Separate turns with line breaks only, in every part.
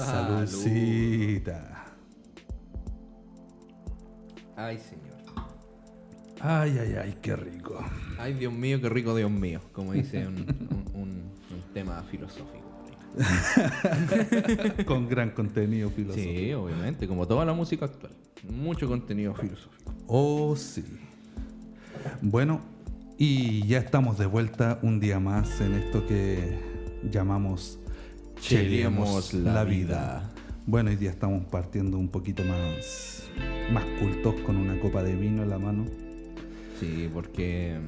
Saludcita.
Ay, señor.
Ay, qué rico.
Ay, Dios mío, qué rico, Dios mío. Como dice un tema filosófico.
Con gran contenido filosófico.
Sí, obviamente, como toda la música actual. Mucho contenido filosófico.
Oh, sí. Bueno, y ya estamos de vuelta un día más en esto que llamamos
Cheleemos la vida.
Bueno, hoy día estamos partiendo un poquito más cultos con una copa de vino en la mano.
Sí, porque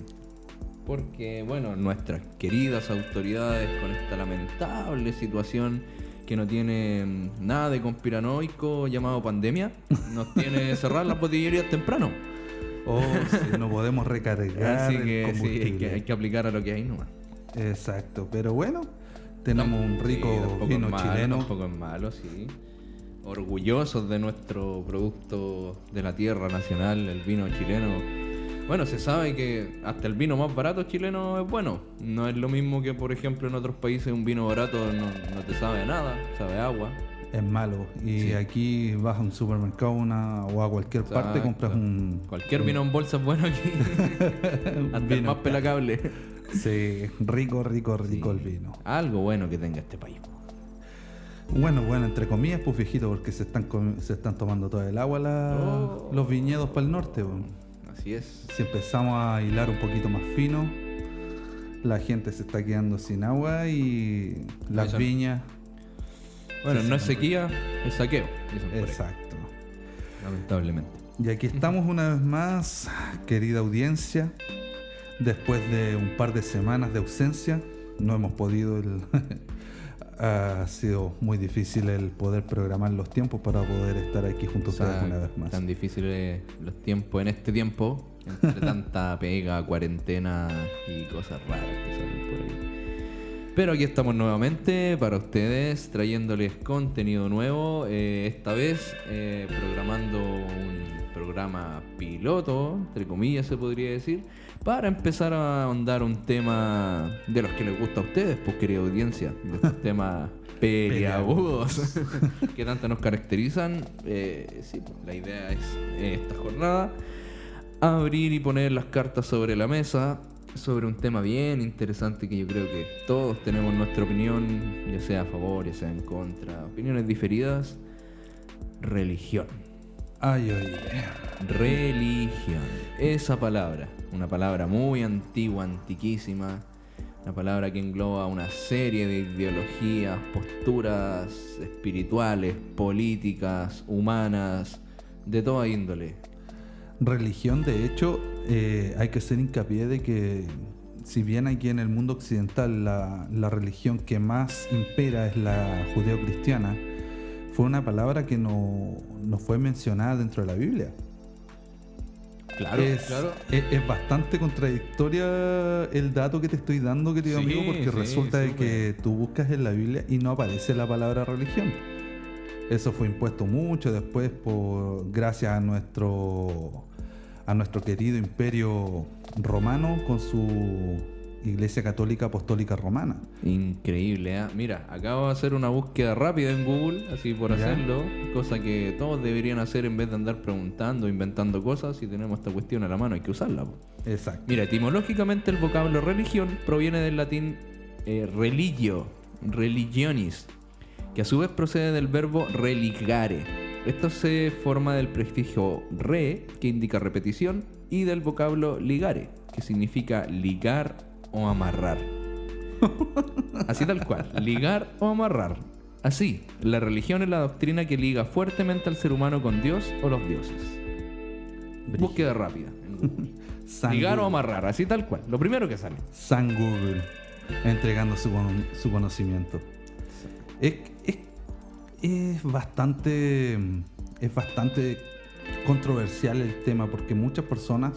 bueno, nuestras queridas autoridades con esta lamentable situación que no tiene nada de conspiranoico llamado pandemia, nos tiene cerrar las botillerías temprano.
Oh, sí, no podemos recargar
Así
el
que sí,
combustible.
hay que aplicar a lo que hay nomás.
Exacto, pero bueno, tenemos un rico
tampoco
vino
es malo,
chileno.
Tampoco es malo, sí. Orgullosos de nuestro producto de la tierra nacional, el vino chileno. Bueno, se sabe que hasta el vino más barato chileno es bueno. No es lo mismo que, por ejemplo, en otros países un vino barato no te sabe a nada, sabe a agua.
Es malo. Y
Sí.
aquí vas a un supermercado o a cualquier parte,
Exacto.
compras
Cualquier vino en bolsa es bueno aquí. Hasta el
vino
más pelacable.
Sí, rico
Sí.
el vino.
Algo bueno que tenga este país.
Bueno, entre comillas, pues viejito, porque se están tomando todo el agua los viñedos para el norte. Bueno.
Así es.
Si empezamos a hilar un poquito más fino, la gente se está quedando sin agua y las
Eso.
viñas.
Bueno,
Sí,
no
sí,
es sequía, es saqueo. Dicen por ahí.
Exacto.
Lamentablemente.
Y aquí estamos una vez más, querida audiencia. Después de un par de semanas de ausencia, no hemos podido. Ha sido muy difícil el poder programar los tiempos para poder estar aquí junto a ustedes una vez más.
Tan difíciles los tiempos en este tiempo, entre tanta pega, cuarentena y cosas raras que salen por ahí. Pero aquí estamos nuevamente para ustedes, trayéndoles contenido nuevo. Esta vez programando un programa piloto, entre comillas se podría decir, para empezar a ahondar un tema de los que les gusta a ustedes, pues querida audiencia, de estos temas peliagudos que tanto nos caracterizan. Sí, pues, la idea es esta jornada abrir y poner las cartas sobre la mesa sobre un tema bien interesante que yo creo que todos tenemos nuestra opinión, ya sea a favor, ya sea en contra, opiniones diferidas. Religión.
Ay.
Religión. Esa palabra, una palabra muy antigua, antiquísima, una palabra que engloba una serie de ideologías, posturas espirituales, políticas, humanas, de toda índole.
Religión, de hecho, hay que hacer hincapié de que si bien aquí en el mundo occidental la religión que más impera es la judeocristiana, fue una palabra que no fue mencionada dentro de la Biblia.
Claro, claro.
Es bastante contradictoria el dato que te estoy dando, querido
Sí,
amigo, porque
sí,
resulta de
súper.
que tú buscas en la Biblia y no aparece la palabra religión. Eso fue impuesto mucho después gracias a nuestro querido imperio romano con su Iglesia Católica Apostólica Romana.
Increíble, ¿eh? Mira, acabo de hacer una búsqueda rápida en Google, así por
Ya.
hacerlo, cosa que todos deberían hacer en vez de andar preguntando, inventando cosas. Si tenemos esta cuestión a la mano, hay que usarla, po.
Exacto.
Mira, etimológicamente el vocablo religión proviene del latín religionis, que a su vez procede del verbo religare. Esto se forma del prefijo re, que indica repetición, y del vocablo ligare, que significa ligar o amarrar. Así tal cual, ligar o amarrar. Así, la religión es la doctrina que liga fuertemente al ser humano con Dios o los dioses. Búsqueda rápida en Google.
San
Ligar o
Google.
amarrar, así tal cual. Lo primero que sale.
San Google, entregando su conocimiento. Es bastante controversial el tema porque muchas personas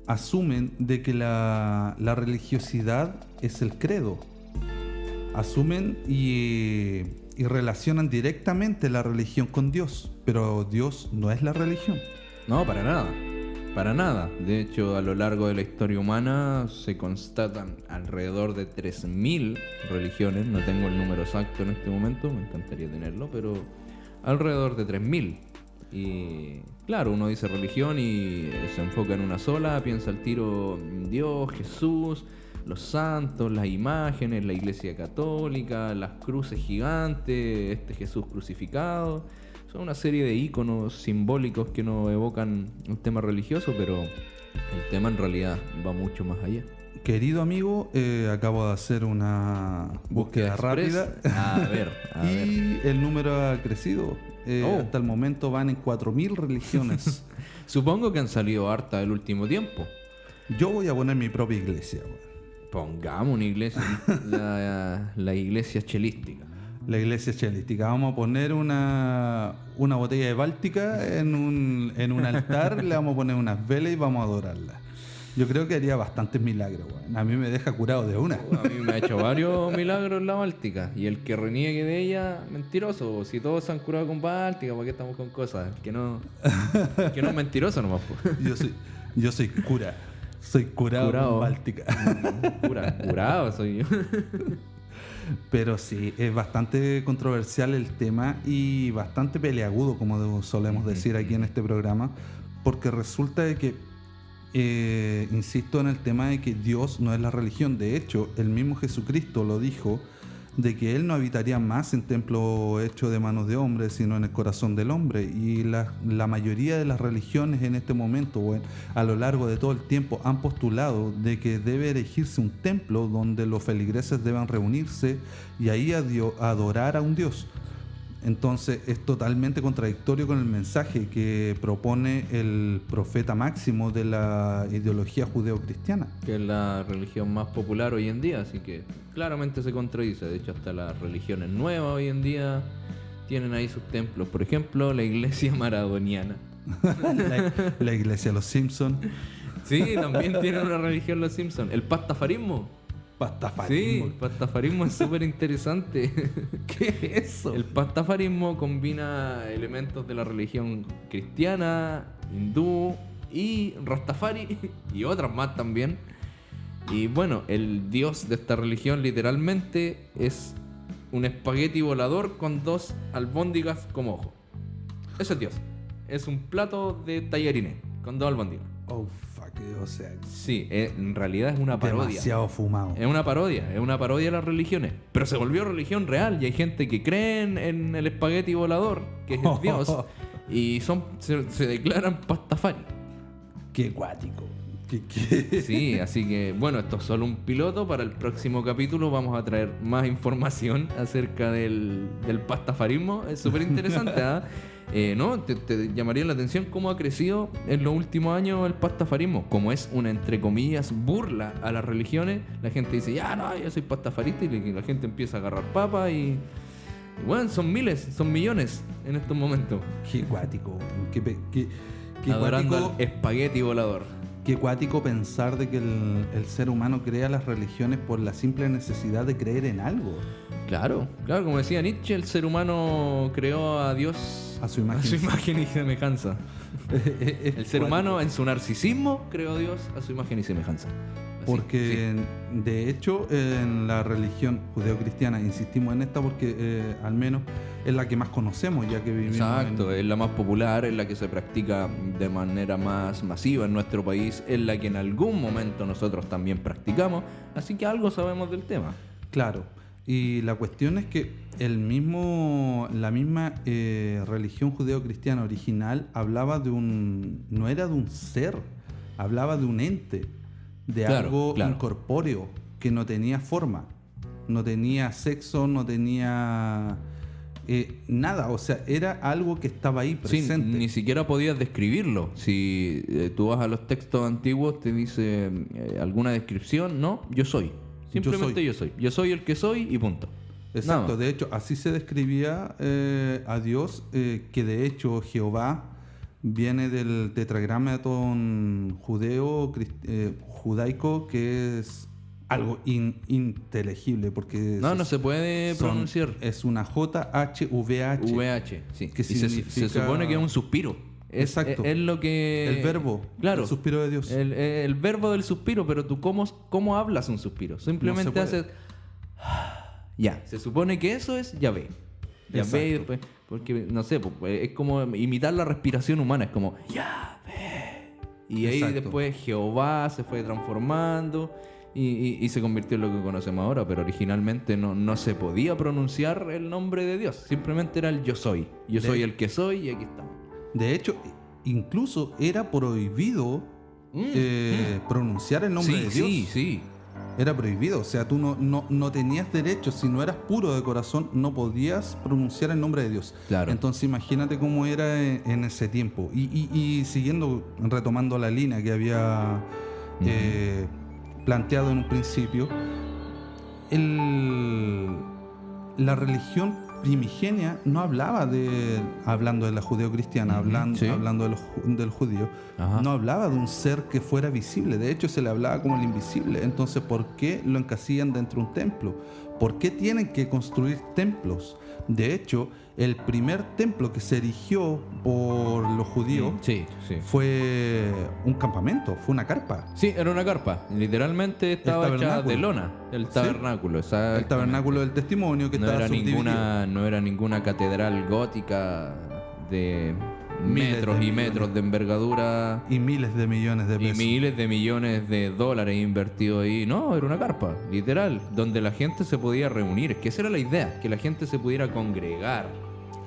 asumen de que la religiosidad es el credo. Asumen y relacionan directamente la religión con Dios, pero Dios no es la religión.
No, para nada. Para nada. De hecho, a lo largo de la historia humana se constatan alrededor de 3.000 religiones. No tengo el número exacto en este momento, me encantaría tenerlo, pero alrededor de 3.000. Y claro, uno dice religión y se enfoca en una sola, piensa al tiro Dios, Jesús, los santos, las imágenes, la iglesia católica, las cruces gigantes, Jesús crucificado. Son una serie de íconos simbólicos que nos evocan un tema religioso, pero el tema en realidad va mucho más allá.
Querido amigo, acabo de hacer una búsqueda rápida.
A ver.
Y el número ha crecido. Hasta el momento van en 4.000 religiones.
Supongo que han salido harta el último tiempo.
Yo voy a poner mi propia iglesia, güey.
Pongamos una iglesia, la iglesia chelística.
La iglesia chelística. Vamos a poner una botella de Báltica en un altar, le vamos a poner unas velas y vamos a adorarla. Yo creo que haría bastantes milagros, güey. A mí me deja curado de una.
A mí me ha hecho varios milagros la Báltica. Y el que reniegue de ella, mentiroso. Si todos se han curado con Báltica, ¿para qué estamos con cosas? El que no es mentiroso nomás.
Yo soy cura. Soy curado con Báltica.
Curado soy yo.
Pero sí, es bastante controversial el tema y bastante peleagudo, como solemos decir aquí en este programa, porque resulta de que insisto en el tema de que Dios no es la religión. De hecho, el mismo Jesucristo lo dijo, de que Él no habitaría más en templo hecho de manos de hombres, sino en el corazón del hombre. Y la mayoría de las religiones en este momento, bueno, a lo largo de todo el tiempo, han postulado de que debe erigirse un templo donde los feligreses deban reunirse y ahí adorar a un Dios. Entonces es totalmente contradictorio con el mensaje que propone el profeta máximo de la ideología judeocristiana. Que
es la religión más popular hoy en día, así que claramente se contradice. De hecho, hasta las religiones nuevas hoy en día tienen ahí sus templos. Por ejemplo, la iglesia maradoniana.
la iglesia de los Simpsons.
Sí, también tienen una religión los Simpsons. El pastafarismo. Sí, el pastafarismo es súper interesante.
¿Qué es eso?
El pastafarismo combina elementos de la religión cristiana, hindú y rastafari y otras más también. Y bueno, el dios de esta religión literalmente es un espagueti volador con 2 albóndigas como ojo. Eso es Dios. Es un plato de tallarines con 2 albóndigas.
Oh, fuck, o sea...
Sí, en realidad es una parodia.
Demasiado fumado.
Es una parodia de las religiones. Pero se volvió religión real y hay gente que cree en el espagueti volador, que es el Dios, y se declaran pastafari.
Qué cuático.
Sí, así que bueno, esto es solo un piloto. Para el próximo capítulo vamos a traer más información acerca del pastafarismo. Es súper interesante, ¿ah? ¿No? Te llamaría la atención cómo ha crecido en los últimos años el pastafarismo. Como es una, entre comillas, burla a las religiones, la gente dice, ya no, yo soy pastafarista, y la gente empieza a agarrar papa y bueno, son miles, son millones en estos momentos.
Qué cuático. Qué
adorando
cuático,
al espagueti volador.
Qué cuático pensar de que el ser humano crea las religiones por la simple necesidad de creer en algo.
Claro, como decía Nietzsche, el ser humano creó a Dios
a su imagen
y semejanza. El ser humano en su narcisismo creó a Dios a su imagen y semejanza. Así,
porque
sí.
De hecho en la religión judeocristiana, insistimos en esta porque al menos es la que más conocemos, ya que vivimos.
Exacto, es la más popular, es la que se practica de manera más masiva en nuestro país, es la que en algún momento nosotros también practicamos, así que algo sabemos del tema.
Claro. Y la cuestión es que la misma religión judeocristiana original hablaba no era de un ser, hablaba de un ente, de algo incorpóreo, que no tenía forma, no tenía sexo, no tenía nada, o sea, era algo que estaba ahí presente.
Sí, ni siquiera podías describirlo. Si tú vas a los textos antiguos, te dice alguna descripción, no, yo soy. Simplemente yo soy. Yo soy el que soy y punto.
Exacto, de hecho, así se describía a Dios, que de hecho Jehová viene del tetragramatón judaico, que es algo inteligible, porque
no se puede pronunciar.
Es una JHVH.
VH, sí.
Que
se supone que es un suspiro.
Exacto.
Es lo que...
El verbo,
claro,
el suspiro de Dios.
El verbo del suspiro, pero tú ¿cómo hablas un suspiro? Simplemente
No se
haces... Ya, se supone que eso es Yahvé. Yahvé,
Exacto.
después, porque, no sé, pues, es como imitar la respiración humana, es como Yahvé. Y ahí
Exacto.
después Jehová se fue transformando y se convirtió en lo que conocemos ahora, pero originalmente no se podía pronunciar el nombre de Dios, simplemente era el yo soy. Yo soy el que soy y aquí estamos.
De hecho, incluso era prohibido pronunciar el nombre de Dios.
Sí.
Era prohibido, o sea, tú no tenías derecho, si no eras puro de corazón, no podías pronunciar el nombre de Dios.
Claro.
Entonces imagínate cómo era en ese tiempo. Y siguiendo, retomando la línea que había planteado en un principio, la religión primigenia no hablaba hablando de la judeocristiana, hablando del judío,
Ajá.
no hablaba de un ser que fuera visible, de hecho se le hablaba como el invisible. Entonces, ¿por qué lo encasillan dentro de un templo? ¿Por qué tienen que construir templos? De hecho, el primer templo que se erigió por los judíos
Sí.
fue un campamento, fue una carpa.
Sí, era una carpa. Literalmente estaba hecha
tabernáculo.
de lona. El tabernáculo,
El tabernáculo del testimonio que
no
estaba
era
subdividido.
no era ninguna catedral gótica de
Miles
metros
de
y
millones.
metros de envergadura
Y miles de millones de
y
pesos.
miles de millones de dólares invertidos ahí. No, era una carpa, literal, donde la gente se podía reunir. Es que esa era la idea, que la gente se pudiera congregar.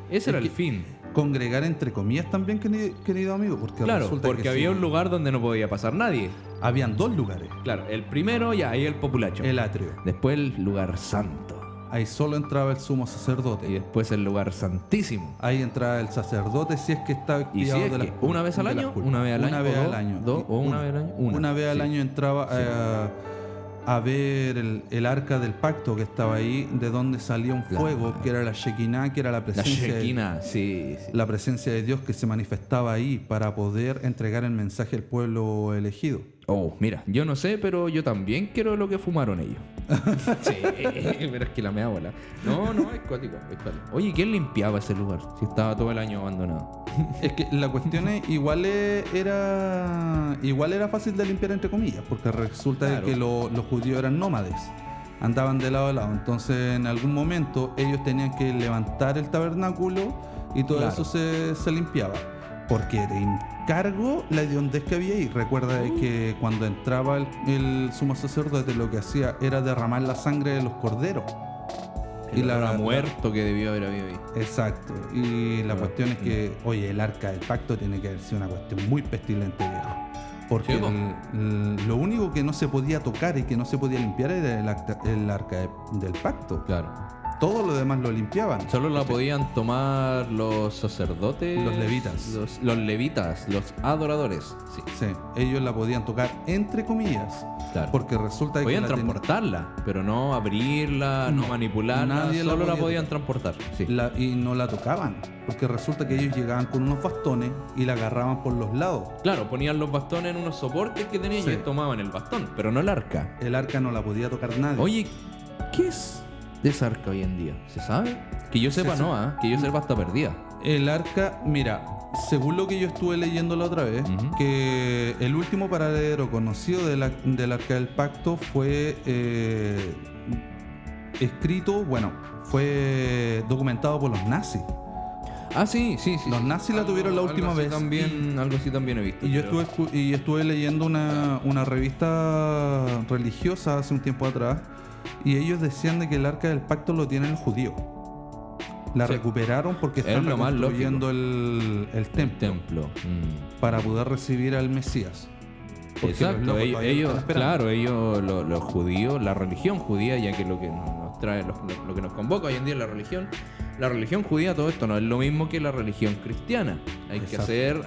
Ese era el fin.
Congregar entre comillas también, querido amigo, porque
Claro,
resulta
porque
que
había
sí,
un lugar donde no podía pasar nadie.
habían dos lugares.
Claro, el primero ya, ahí el populacho.
El atrio.
Después el lugar santo.
Ahí solo entraba el sumo
Y
sacerdote.
después el lugar santísimo.
Ahí entraba el sacerdote si es que estaba
Y si
expiado
es
de las
que
culpas,
una vez al
de las
año,
culpas.
una vez al año,
Una vez
o
al
dos,
año.
dos, o una vez al año.
Una vez al
sí.
año entraba a ver el arca del pacto que estaba ahí, de donde salía un
Claro.
fuego, que era la Shekinah, que era la
La
presencia
Shekinah, sí.
la presencia de Dios que se manifestaba ahí para poder entregar el mensaje al pueblo elegido.
Oh, mira, yo no sé, pero yo también quiero lo que fumaron ellos. Sí, pero es que la mea bola. No, es cuático, es cuático. Oye, ¿quién limpiaba ese lugar? Si estaba todo el año abandonado.
Es que la cuestión es, igual era fácil de limpiar entre comillas, porque resulta
Claro.
de que los judíos eran nómades, andaban de lado a lado, entonces en algún momento ellos tenían que levantar el tabernáculo y todo
Claro.
eso se limpiaba, porque de encargo la hediondez que había ahí. Recuerda de que cuando entraba el sumo sacerdote lo que hacía era derramar la sangre de los corderos.
Y la muerto que debió haber habido ahí.
Exacto. Y la
Claro.
cuestión es que, oye, el arca del pacto tiene que haber sido una cuestión muy pestilente, viejo. Porque
Sí, po.
lo único que no se podía tocar y que no se podía limpiar era el arca del pacto.
Claro.
Todo lo demás lo limpiaban.
Solo la podían tomar los sacerdotes.
Los levitas.
Los levitas, los adoradores. Sí,
Sí, ellos la podían tocar entre comillas.
claro.
Porque resulta que
Podían
la ten-
transportarla, pero no abrirla, no
No,
manipularla.
nadie la
Solo la
podía
podían
tocar.
transportar. Sí.
y no la tocaban. Porque resulta que ellos llegaban con unos bastones y la agarraban por los lados.
Claro, ponían los bastones en unos soportes que tenían
Sí.
y tomaban el bastón, pero no el arca.
El arca no la podía tocar nadie.
Oye, ¿qué es de esa arca hoy en día? ¿Se sabe? Que yo sepa,
Se
no, ¿ah? Que yo sepa, está perdida.
El arca, mira, según lo que yo estuve leyendo la otra vez,
Ujú.
que el último paradero conocido del arca del pacto fue escrito, bueno, fue documentado por los nazis.
Ah, sí.
Los nazis la tuvieron la última
así
vez.
Algo así también he visto.
Y yo
pero-
estuve leyendo una revista religiosa hace un tiempo atrás, y ellos decían de que el arca del pacto lo tienen los judíos. La
Sí.
recuperaron porque
Es
están
lo más
reconstruyendo el templo
templo.
para poder recibir al Mesías. Porque los
Exacto,
locos todavía lo están esperando.
claro, ellos, los judíos, la religión judía, ya que lo que nos trae, lo que nos convoca hoy en día es la religión judía, todo esto no es lo mismo que la religión cristiana. Hay que
Exacto.
hacer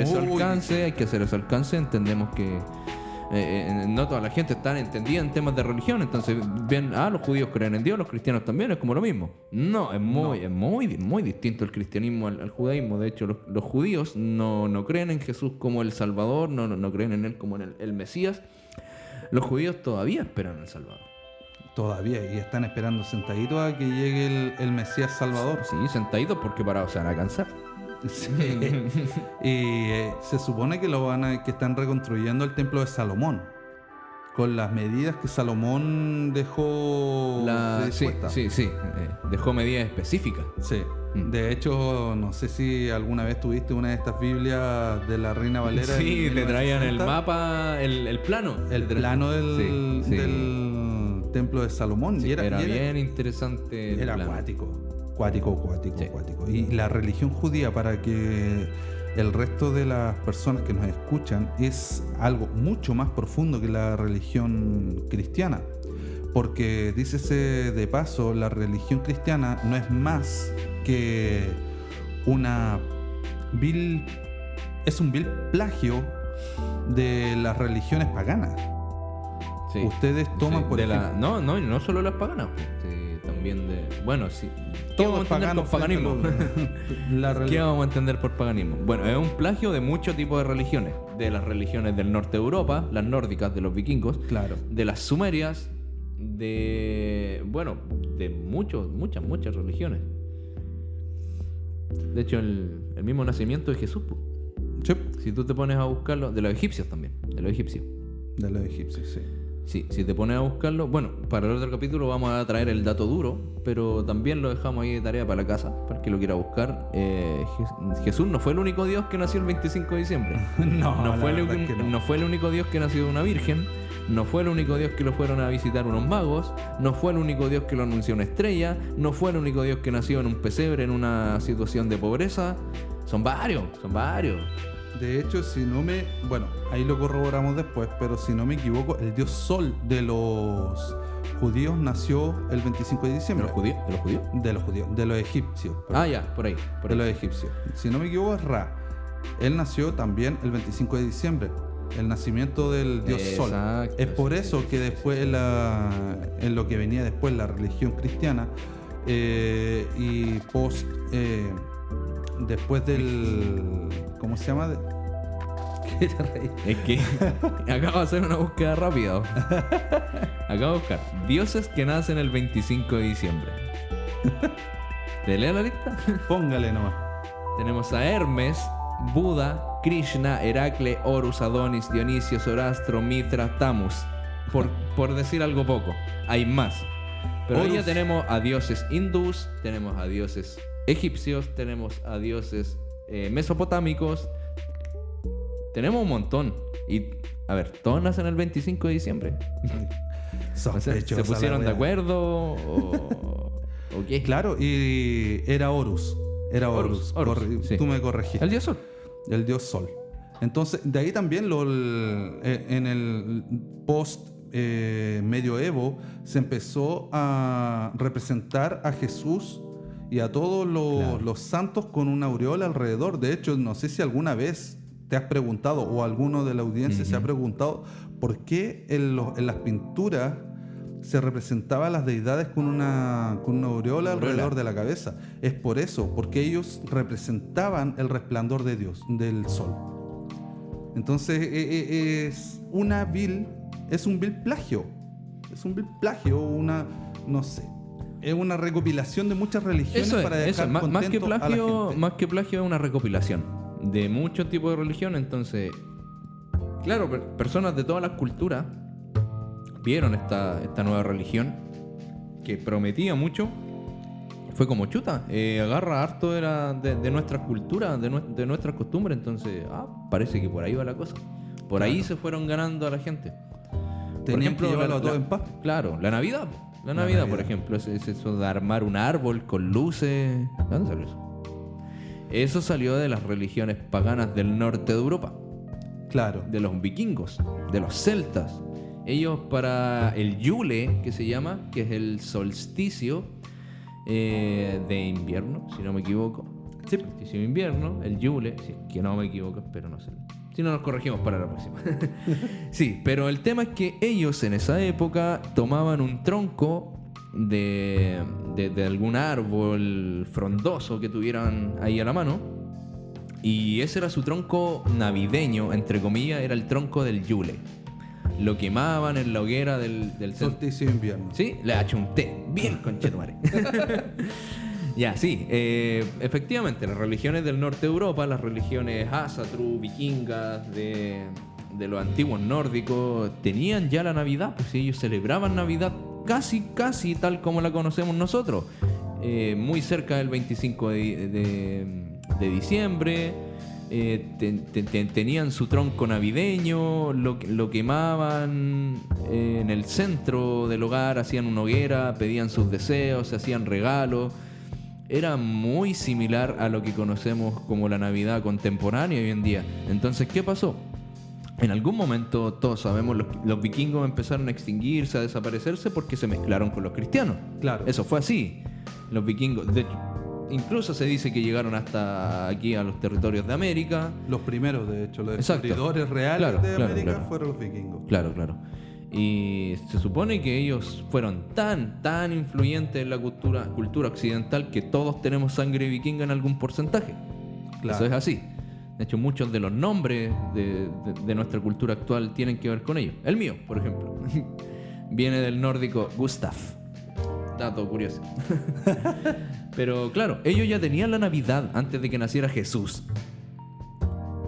Es
ese
muy
alcance, entendemos que no toda la gente está entendida en temas de religión, entonces ven, los judíos creen en Dios, los cristianos también, es como lo mismo. No, es muy distinto el cristianismo al judaísmo. De hecho, los judíos no creen en Jesús como el Salvador, no creen en Él como en el Mesías. Los judíos todavía esperan al Salvador.
Todavía, y están esperando sentaditos a que llegue el Mesías Salvador.
Sí, sentaditos porque parados se van a cansar.
Sí. Y se supone que que están reconstruyendo el templo de Salomón con las medidas que Salomón dejó
Sí,
dispuestas.
sí. Dejó medidas específicas.
Sí. De hecho, no sé si alguna vez tuviste una de estas Biblias de la Reina Valera.
Sí, te traían el
1960.
mapa, el plano.
El plano
Sí, sí.
del templo de Salomón.
Sí,
y
era bien interesante el
Era
plano.
cuático.
Sí.
Y la religión judía, para que el resto de las personas que nos escuchan, es algo mucho más profundo que la religión cristiana. Porque, dícese de paso, la religión cristiana no es más que es un vil plagio de las religiones paganas.
Sí.
Ustedes toman, por ejemplo...
No solo las paganas, sí, también de... Bueno, sí. ¿Qué
Todo
vamos
es
a entender
pagano
por paganismo? ¿Qué vamos a entender por paganismo? Bueno, es un plagio de muchos tipos de religiones. De las religiones del norte de Europa, las nórdicas, de los vikingos,
Claro.
de las sumerias, de muchas religiones. De hecho, el mismo nacimiento de Jesús, po.
Sí,
Si tú te pones a buscarlo, de los egipcios también, de los egipcios.
de los egipcios, sí.
Sí, si te pones a buscarlo, bueno, para el otro capítulo vamos a traer el dato duro, pero también lo dejamos ahí de tarea para la casa, para el que lo quiera buscar. Jesús no fue el único Dios que nació el 25 de diciembre.
No
fue
la verdad es que no.
no fue el único Dios que nació de una virgen. No fue el único Dios que lo fueron a visitar unos magos. No fue el único Dios que lo anunció una estrella. No fue el único Dios que nació en un pesebre en una situación de pobreza. Son varios.
De hecho, bueno, ahí lo corroboramos después, pero si no me equivoco, el dios Sol de los judíos nació el 25 de
¿De
diciembre.
los judíos?
De los egipcios.
Ah, ya, por ahí.
De los egipcios. Si no me equivoco, es Ra. Él nació también el 25 de diciembre. El nacimiento del dios Sol.
Exacto,
Es por eso que después en lo que venía después, la religión cristiana, y después del... ¿Cómo se llama? ¿Qué te reí?
Es que acabo de hacer una búsqueda rápida. Acabo de buscar dioses que nacen el 25 de diciembre. ¿Te leo la lista?
Póngale nomás.
Tenemos a Hermes, Buda, Krishna, Heracle, Horus, Adonis, Dionisio, Zoroastro, Mitra, Tamus. Por decir algo poco. Hay más. Pero ahí ya
Horus.
tenemos a dioses hindús, tenemos a dioses egipcios, tenemos a dioses mesopotámicos. Tenemos un montón. Y, a ver, ¿todos nacen el 25 de diciembre? O sea, ¿se pusieron de acuerdo o qué?
Claro, y era Horus.
Horus, sí.
Tú me corregiste.
El dios Sol.
El dios Sol. Entonces, de ahí también en el post medioevo se empezó a representar a Jesús y a todos los santos con una aureola alrededor. De hecho, no sé si alguna vez te has preguntado o alguno de la audiencia se ha preguntado por qué en las pinturas se representaban las deidades con una aureola alrededor de la cabeza. Es por eso, porque ellos representaban el resplandor de Dios, del sol. Entonces es un vil plagio. Es un vil plagio, no sé. Es una recopilación de muchas religiones para dejar
más que
contento a la
plagio,
gente.
más que plagio es una recopilación de muchos tipos de religión. Entonces, claro, personas de todas las culturas vieron esta nueva religión que prometía mucho. Fue como chuta, agarra harto de nuestras culturas, de nuestras costumbres. Entonces, parece que por ahí va la cosa. Por ahí se fueron ganando a la gente.
Tenían que llevarlo a todo en paz.
Claro, la Navidad. La Navidad, por ejemplo, es eso de armar un árbol con luces. ¿De dónde salió eso? Eso salió de las religiones paganas del norte de Europa.
Claro.
De los vikingos, de los celtas. Ellos para el Yule, que se llama, que es el solsticio de invierno, si no me equivoco.
Sí.
Solsticio de invierno, el Yule, si es que no me equivoco, espero no sé. Si no, nos corregimos para la próxima. Sí, pero el tema es que ellos en esa época tomaban un tronco de algún árbol frondoso que tuvieran ahí a la mano, y ese era su tronco navideño, entre comillas, era el tronco del Yule. Lo quemaban en la hoguera del
Solsticio de invierno.
Sí, le achunté. Bien, conchetumare. Ya, sí. Efectivamente, las religiones del norte de Europa, las religiones Asatru, vikingas, de los antiguos nórdicos, tenían ya la Navidad, pues ellos celebraban Navidad casi tal como la conocemos nosotros. Muy cerca del 25 de diciembre. Tenían su tronco navideño, lo quemaban en el centro del hogar, hacían una hoguera, pedían sus deseos, se hacían regalos. Era muy similar a lo que conocemos como la Navidad contemporánea hoy en día. Entonces, ¿qué pasó? En algún momento, todos sabemos, los vikingos empezaron a extinguirse, a desaparecerse porque se mezclaron con los cristianos.
Claro.
Eso fue así. Los vikingos, de hecho, incluso se dice que llegaron hasta aquí a los territorios de América.
Los primeros, de hecho, los
Exacto.
descubridores reales
Claro,
de
claro,
América
claro.
fueron los vikingos.
Claro. Y se supone que ellos fueron tan influyentes en la cultura occidental que todos tenemos sangre vikinga en algún porcentaje.
Claro.
Eso es así. De hecho, muchos de los nombres de nuestra cultura actual tienen que ver con ellos. El mío, por ejemplo, viene del nórdico Gustav. Dato curioso. Pero claro, ellos ya tenían la Navidad antes de que naciera Jesús.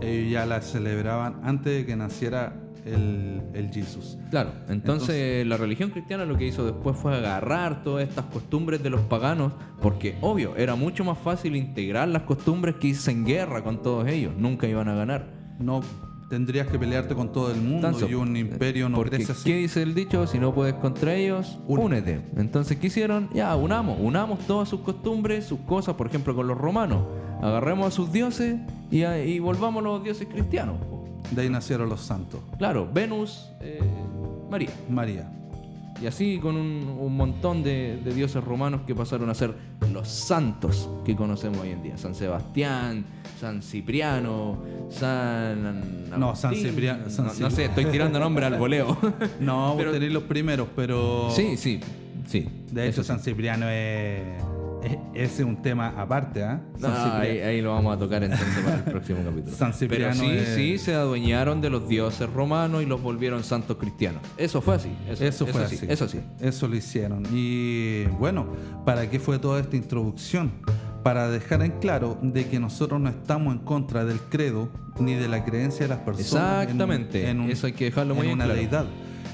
Ellos ya la celebraban antes de que naciera el Jesús.
Claro, entonces la religión cristiana lo que hizo después fue agarrar todas estas costumbres de los paganos, porque obvio, era mucho más fácil integrar las costumbres que irse en guerra con todos ellos, nunca iban a ganar.
No tendrías que pelearte con todo el mundo
Tanto,
y un imperio no
porque,
crece así.
¿qué dice el dicho? Si no puedes contra ellos, únete. Entonces, ¿qué hicieron? Ya, unamos todas sus costumbres, sus cosas, por ejemplo, con los romanos. Agarremos a sus dioses y volvamos a los dioses cristianos.
De ahí nacieron los santos.
Claro, Venus, María.
María.
Y así con un montón de dioses romanos que pasaron a ser los santos que conocemos hoy en día. San Sebastián, San Cipriano, San
No, San
Agustín.
Cipriano.
No sé, estoy tirando nombre al voleo.
No,
Pero-
vos tenéis los primeros, pero...
Sí.
De hecho,
Eso sí.
San Cipriano ese es un tema aparte, ¿ah? San Cipriano.
Ahí lo vamos a tocar entonces para el próximo capítulo.
San Cipriano
Pero sí,
es-
se adueñaron de los dioses romanos y los volvieron santos cristianos. Eso fue así.
Eso fue así.
Eso sí.
Eso lo hicieron. Y bueno, ¿para qué fue toda esta introducción? Para dejar en claro de que nosotros no estamos en contra del credo ni de la creencia de las personas.
Exactamente. Eso hay que dejarlo muy
en
en
una
claro.
deidad.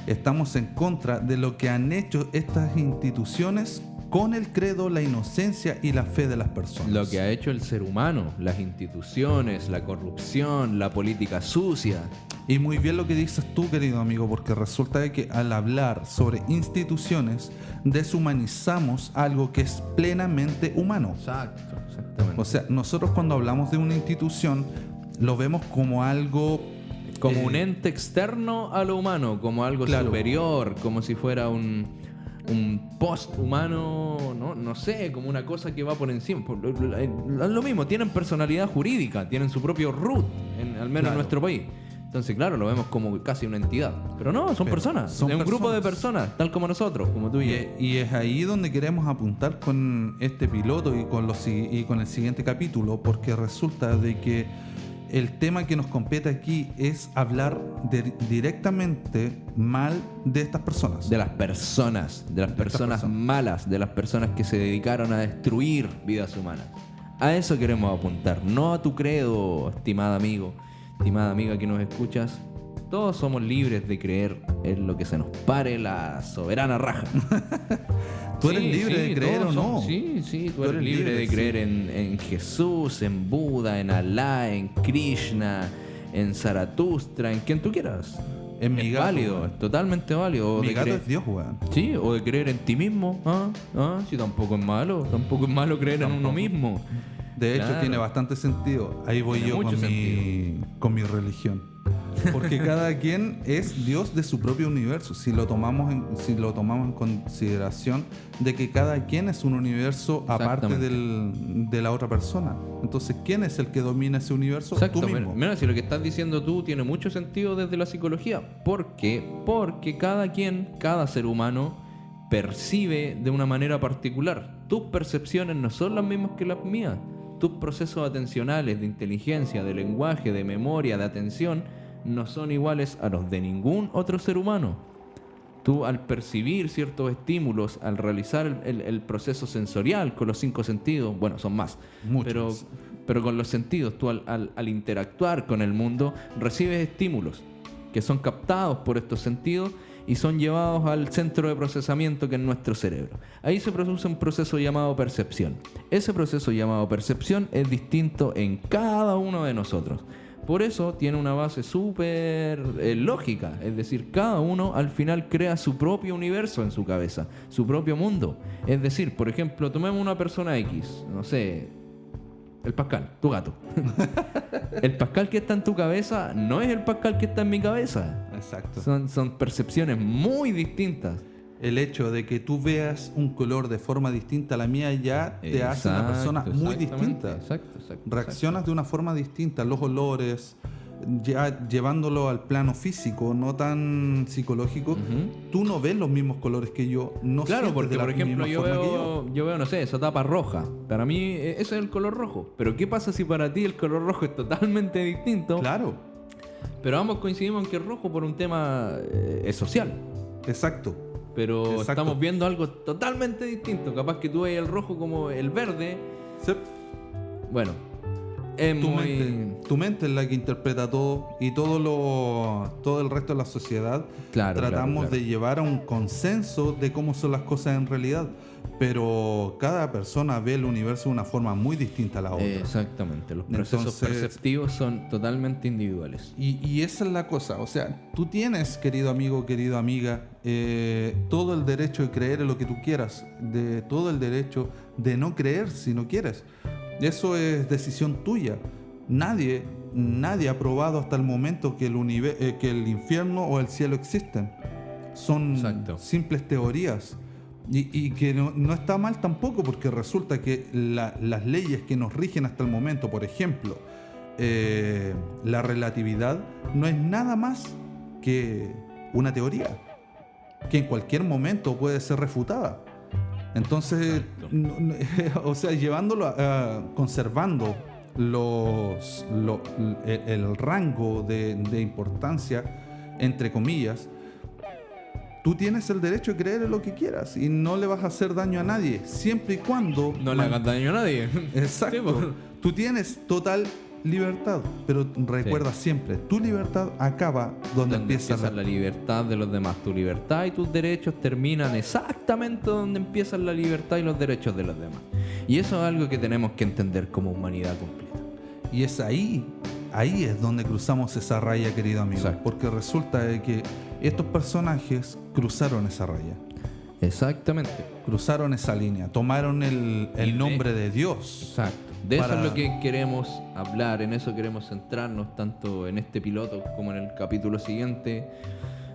Estamos en contra de lo que han hecho estas instituciones con el credo, la inocencia y la fe de las personas.
Lo que ha hecho el ser humano, las instituciones, la corrupción, la política sucia.
Y muy bien lo que dices tú, querido amigo, porque resulta de que al hablar sobre instituciones deshumanizamos algo que es plenamente humano.
Exactamente.
O sea, nosotros cuando hablamos de una institución lo vemos como algo...
Como un ente externo a lo humano, como algo
Claro.
superior, como si fuera un post-humano, no sé, como una cosa que va por encima. Lo mismo, tienen personalidad jurídica, tienen su propio root, al menos
Claro.
en nuestro país. Entonces, claro, lo vemos como casi una entidad. Pero no, son
Pero
personas.
son
es un grupo de
personas.
personas, tal como nosotros, como tú y yo.
Y es ahí donde queremos apuntar con este piloto y con el siguiente capítulo, porque resulta de que el tema que nos compete aquí es hablar directamente mal de estas personas.
De las personas
personas.
malas, de las personas que se dedicaron a destruir vidas humanas. A eso queremos apuntar, no a tu credo, estimado amigo, estimada amiga que nos escuchas. Todos somos libres de creer en lo que se nos pare la soberana raja.
Tú eres libre de creer
todos
o no.
somos- Sí, tú eres libre de
sí.
creer en Jesús, en Buda, en Alá, en Krishna, en Zaratustra, en quien tú quieras.
En mi
es
gato,
válido,
weón.
es totalmente válido. O
Mi
de
gato
creer-
es Dios, weón.
Sí, o de creer en ti mismo. Sí, tampoco es malo creer en uno mismo.
De hecho,
Claro.
tiene bastante sentido. Ahí voy
Tiene
yo
mucho
con mi religión. Porque cada quien es Dios de su propio universo. Si lo tomamos en consideración de que cada quien es un universo aparte de la otra persona. Entonces, ¿quién es el que domina ese universo?
Exacto,
Tú mismo.
mira, si lo que estás diciendo tú tiene mucho sentido desde la psicología. ¿Por qué? Porque cada ser humano percibe de una manera particular. Tus percepciones no son las mismas que las mías. Tus procesos atencionales, de inteligencia, de lenguaje, de memoria, de atención, no son iguales a los de ningún otro ser humano. Tú al percibir ciertos estímulos, al realizar el proceso sensorial con los 5 sentidos, bueno, son más, pero con los sentidos, tú al interactuar con el mundo, recibes estímulos que son captados por estos sentidos y son llevados al centro de procesamiento que es nuestro cerebro. Ahí se produce un proceso llamado percepción. Ese proceso llamado percepción es distinto en cada uno de nosotros. Por eso tiene una base súper lógica, es decir, cada uno al final crea su propio universo en su cabeza, su propio mundo. Es decir, por ejemplo, tomemos una persona X, no sé, el Pascal, tu gato. El Pascal que está en tu cabeza no es el Pascal que está en mi cabeza.
Exacto.
Son percepciones muy distintas.
El hecho de que tú veas un color de forma distinta a la mía ya te hace una persona muy distinta.
Exacto.
Reaccionas de una forma distinta, los olores, ya llevándolo al plano físico, no tan psicológico. Tú no ves los mismos colores que yo, no
claro, porque
de la
por ejemplo
misma forma que
yo veo, no sé, esa tapa roja. Para mí ese es el color rojo. Pero ¿qué pasa si para ti el color rojo es totalmente distinto?
Claro.
Pero ambos coincidimos en que es rojo por un tema social.
Exacto.
Pero estamos viendo algo totalmente distinto. Capaz que tú ves el rojo como el verde.
Sí.
Bueno,
tu mente es la que interpreta todo y todo el resto de la sociedad. Tratamos de llevar a un consenso de cómo son las cosas en realidad. Pero cada persona ve el universo de una forma muy distinta a la otra.
Exactamente, los procesos perceptivos son totalmente individuales.
Y esa es la cosa, o sea, tú tienes, querido amigo, querida amiga, todo el derecho de creer en lo que tú quieras, todo el derecho de no creer si no quieres. Eso es decisión tuya. Nadie ha probado hasta el momento que el infierno o el cielo existen. Son simples teorías. Y que no está mal tampoco, porque resulta que las leyes que nos rigen hasta el momento, por ejemplo, la relatividad no es nada más que una teoría que en cualquier momento puede ser refutada. Entonces, o sea, conservando el rango de importancia, entre comillas, tú tienes el derecho de creer en lo que quieras y no le vas a hacer daño a nadie, siempre y cuando...
No le hagas daño a nadie.
Exacto. Sí, tú tienes total libertad, pero recuerda siempre, tu libertad acaba donde empieza
la libertad de los demás. Tu libertad y tus derechos terminan exactamente donde empiezan la libertad y los derechos de los demás. Y eso es algo que tenemos que entender como humanidad completa.
Y es ahí es donde cruzamos esa raya, querido amigo. Exacto. Porque resulta de que estos personajes cruzaron esa raya.
Exactamente.
Cruzaron esa línea, tomaron el nombre de Dios.
Exacto. De eso es lo que queremos hablar, en eso queremos centrarnos, tanto en este piloto como en el capítulo siguiente.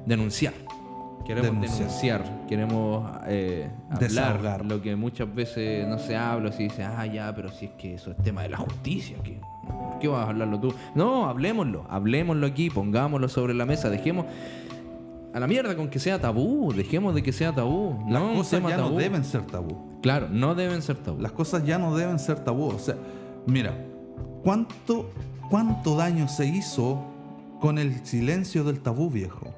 Denunciar. Queremos denunciar, queremos hablar lo que muchas veces no se habla, si dice, pero si es que eso es tema de la justicia, ¿por qué vas a hablarlo tú? No, hablemoslo aquí, pongámoslo sobre la mesa, dejemos a la mierda con que sea tabú, dejemos de que sea tabú.
Las cosas ya no deben ser tabú.
Claro, no deben ser tabú.
Las cosas ya no deben ser tabú. O sea, mira, ¿cuánto daño se hizo con el silencio del tabú, viejo?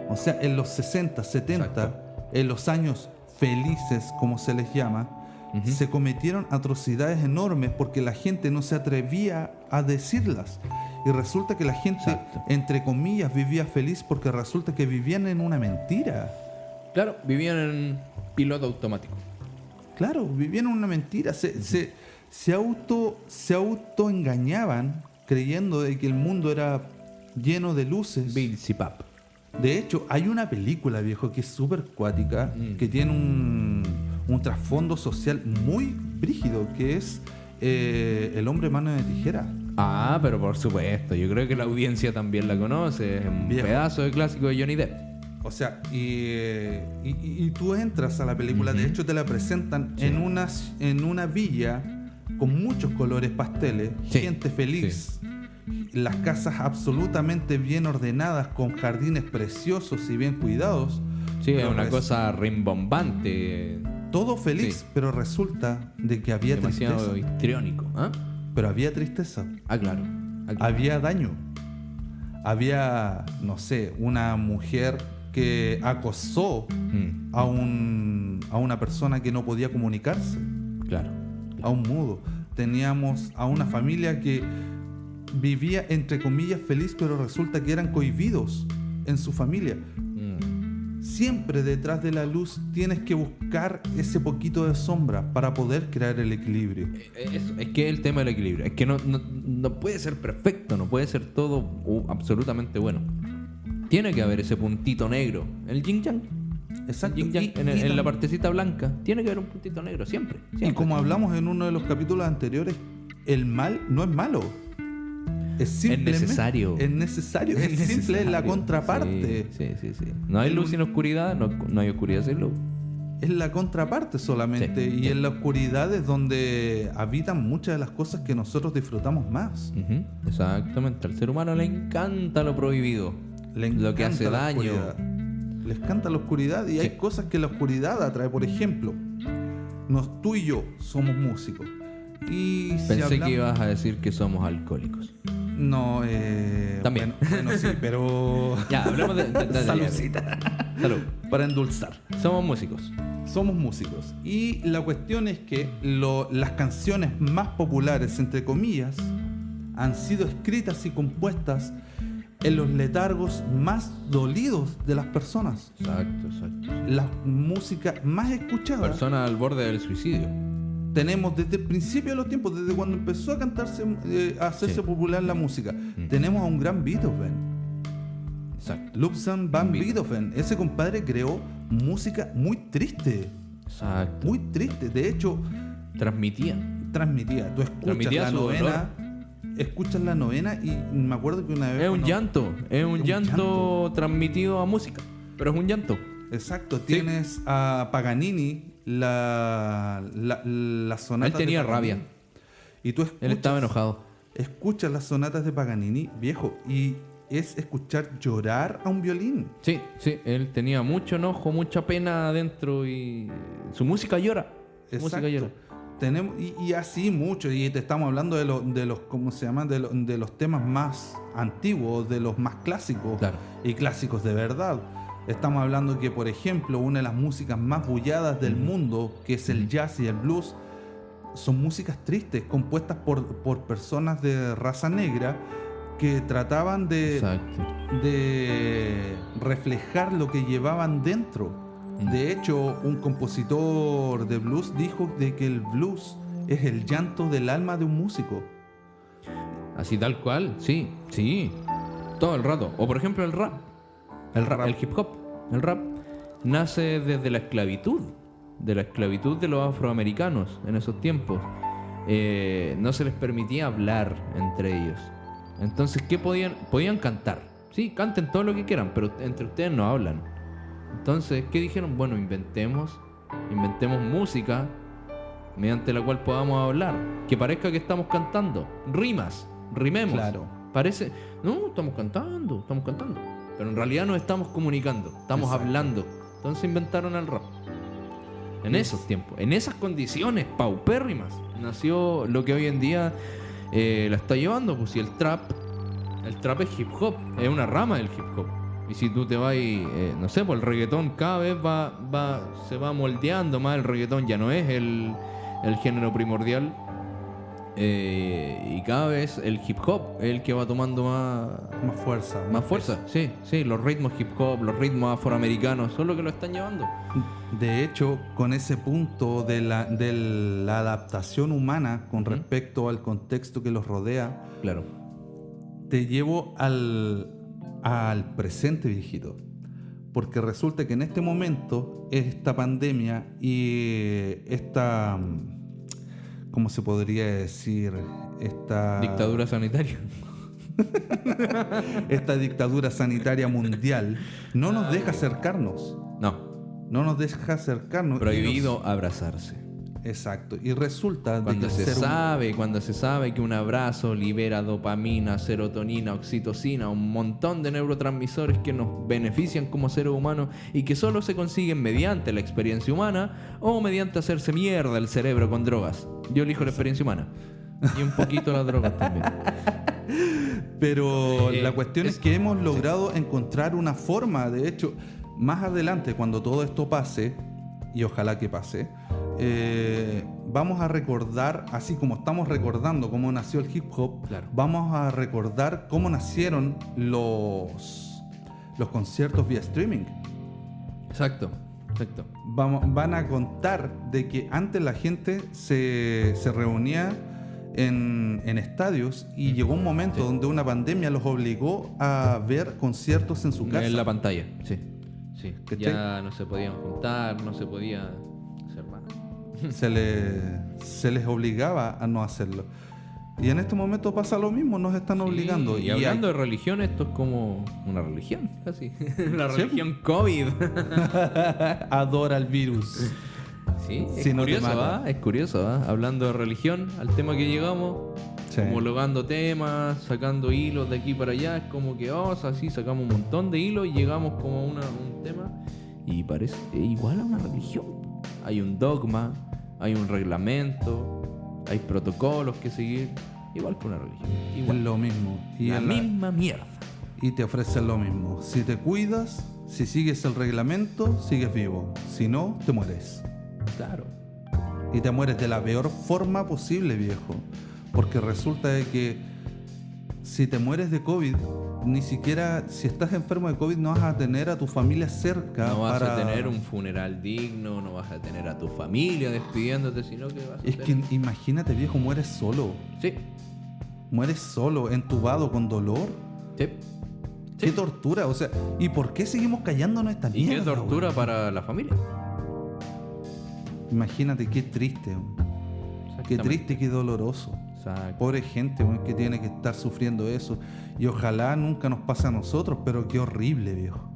O sea, en los 60, 70, exacto, en los años felices, como se les llama, se cometieron atrocidades enormes porque la gente no se atrevía a decirlas. Y resulta que la gente, exacto, entre comillas, vivía feliz porque resulta que vivían en una mentira.
Claro, vivían en piloto automático.
Claro, vivían en una mentira. Se autoengañaban creyendo de que el mundo era lleno de luces.
Bilzipap.
De hecho, hay una película, viejo, que es súper cuática, que tiene un trasfondo social muy brígido, que es El hombre mano de tijera.
Pero por supuesto, yo creo que la audiencia también la conoce, es un pedazo de clásico de Johnny Depp.
O sea, y tú entras a la película, de hecho te la presentan en una villa con muchos colores pasteles, gente feliz, las casas absolutamente bien ordenadas, con jardines preciosos y bien cuidados.
Sí, es una cosa rimbombante.
Todo feliz, pero resulta de que había
demasiado
tristeza.
Histriónico,
Pero había tristeza.
Claro.
Había daño. Había, no sé, una mujer que acosó a una persona que no podía comunicarse,
Claro.
a un mudo. Teníamos a una familia que vivía entre comillas feliz, pero resulta que eran cohibidos en su familia. Siempre detrás de la luz tienes que buscar ese poquito de sombra para poder crear el equilibrio.
Es que el tema del equilibrio. Es que no puede ser perfecto, no puede ser todo absolutamente bueno. Tiene que haber ese puntito negro. El yin yang.
Exacto.
El yin yang, en la partecita blanca. Tiene que haber un puntito negro, siempre.
Y como hablamos en uno de los capítulos anteriores, el mal no es malo. Es
necesario.
Es necesario. Es simple, es la contraparte.
Sí. No hay luz sin oscuridad, no hay oscuridad sin luz.
Es la contraparte solamente. Y en la oscuridad es donde habitan muchas de las cosas que nosotros disfrutamos más.
Exactamente. Al ser humano le encanta lo prohibido. Lo que hace daño.
Les encanta la oscuridad y hay cosas que la oscuridad atrae. Por ejemplo, tú y yo somos músicos. Y
Pensé que ibas a decir que somos alcohólicos.
No,
también.
Bueno, sí, pero...
Ya, hablemos de
Saludcita.
Salud.
Para endulzar.
Somos músicos.
Somos músicos. Y la cuestión es que las canciones más populares, entre comillas, han sido escritas y compuestas en los letargos más dolidos de las personas.
Exacto.
La música más escuchada.
Personas al borde del suicidio.
Tenemos desde el principio de los tiempos, desde cuando empezó a cantarse, a hacerse popular la música, tenemos a un gran Beethoven.
Exacto.
Ludwig van Beethoven. Ese compadre creó música muy triste.
Exacto.
Muy triste. De hecho,
Transmitía.
Tú escuchas la novena. Escuchas la novena y me acuerdo que una vez...
Es un llanto transmitido a música. Pero es un llanto.
Exacto. Tienes a Paganini, la sonata.
Él tenía rabia.
Y tú escuchas,
él estaba enojado.
Escuchas las sonatas de Paganini, viejo, y es escuchar llorar a un violín.
Sí, él tenía mucho enojo, mucha pena adentro y su música llora.
Exacto.
Música llora.
Tenemos, y así mucho, y te estamos hablando de los ¿cómo se llama? De los temas más antiguos, de los más clásicos,
claro.
Y clásicos de verdad. Estamos hablando que, por ejemplo, una de las músicas más bulladas del mundo, que es el jazz y el blues, son músicas tristes, compuestas por personas de raza negra que trataban de reflejar lo que llevaban dentro. De hecho, un compositor de blues dijo de que el blues es el llanto del alma de un músico.
Así tal cual, sí. Todo el rato. O por ejemplo el rap. El hip hop. El rap nace desde la esclavitud. De la esclavitud de los afroamericanos en esos tiempos. No se les permitía hablar entre ellos. Entonces, ¿qué podían? Podían cantar. Sí, canten todo lo que quieran, pero entre ustedes no hablan. Entonces, ¿qué dijeron? Bueno, inventemos música mediante la cual podamos hablar. Que parezca que estamos cantando. Rimemos.
Claro.
Parece, no, estamos cantando. Pero en realidad nos estamos comunicando, estamos hablando. Entonces inventaron el rap. En esos tiempos, en esas condiciones paupérrimas, nació lo que hoy en día la está llevando. Pues si el trap es hip hop, es una rama del hip hop. Y si tú te vas no sé, pues el reggaetón cada vez se va moldeando más. El reggaetón ya no es el género primordial. Y cada vez el hip hop es el que va tomando
más fuerza.
Más fuerza, sí. Los ritmos hip hop, los ritmos afroamericanos son los que lo están llevando.
De hecho, con ese punto de la adaptación humana con respecto al contexto que los rodea,
claro,
te llevo al presente, viejito. Porque resulta que en este momento esta pandemia y esta... ¿cómo se podría decir? Esta
dictadura sanitaria.
Esta dictadura sanitaria mundial no nos deja acercarnos. No nos deja acercarnos.
Prohibido abrazarse.
Exacto. Y resulta
cuando
de que
se sabe que un abrazo libera dopamina, serotonina, oxitocina, un montón de neurotransmisores que nos benefician como seres humanos y que solo se consiguen mediante la experiencia humana o mediante hacerse mierda el cerebro con drogas. Yo elijo la experiencia humana y un poquito las drogas también.
Pero la cuestión es que hemos logrado encontrar una forma. De hecho, más adelante, cuando todo esto pase, y ojalá que pase, vamos a recordar, así como estamos recordando cómo nació el hip hop,
Claro.
vamos a recordar cómo nacieron los conciertos vía streaming.
Exacto.
Van a contar de que antes la gente se reunía en estadios y llegó un momento donde una pandemia los obligó a ver conciertos en su casa.
En la pantalla, sí.
¿Cachai?
Ya no se podían juntar, no se podía hacer nada.
Se les obligaba a no hacerlo. Y en este momento pasa lo mismo, nos están obligando.
Y hablando de religión, esto es como una religión, casi. La
Sí.
religión COVID.
Adora el virus.
Sí, es
Si no te
curioso,
mata.
Es curioso, Hablando de religión, al tema que llegamos,
Sí.
homologando temas, sacando hilos de aquí para allá, es como que, así sacamos un montón de hilos y llegamos como a un tema y parece igual a una religión. Hay un dogma, hay un reglamento, hay protocolos que seguir, igual que una religión.
Es
Igual,
lo mismo.
la misma mierda.
Y te ofrecen lo mismo. Si te cuidas, si sigues el reglamento, sigues vivo. Si no, te mueres.
Claro.
Y te mueres de la peor forma posible, viejo. Porque resulta de que si te mueres de COVID, ni siquiera si estás enfermo de COVID no vas a tener a tu familia cerca.
No vas
para...
a tener un funeral digno, no vas a tener a tu familia despidiéndote, sino que vas a
Es que
tener...
imagínate, viejo, mueres solo.
Sí,
Mueres solo, entubado, con dolor.
sí.
Qué tortura, o sea, ¿y por qué seguimos callándonos esta
Y
mierda?
qué tortura
weón?
para la familia.
Imagínate, qué triste, weón. Qué
Exactamente.
triste, qué doloroso.
Exacto.
Pobre gente, weón, que tiene que estar sufriendo eso. Y ojalá nunca nos pase a nosotros, pero qué horrible, viejo.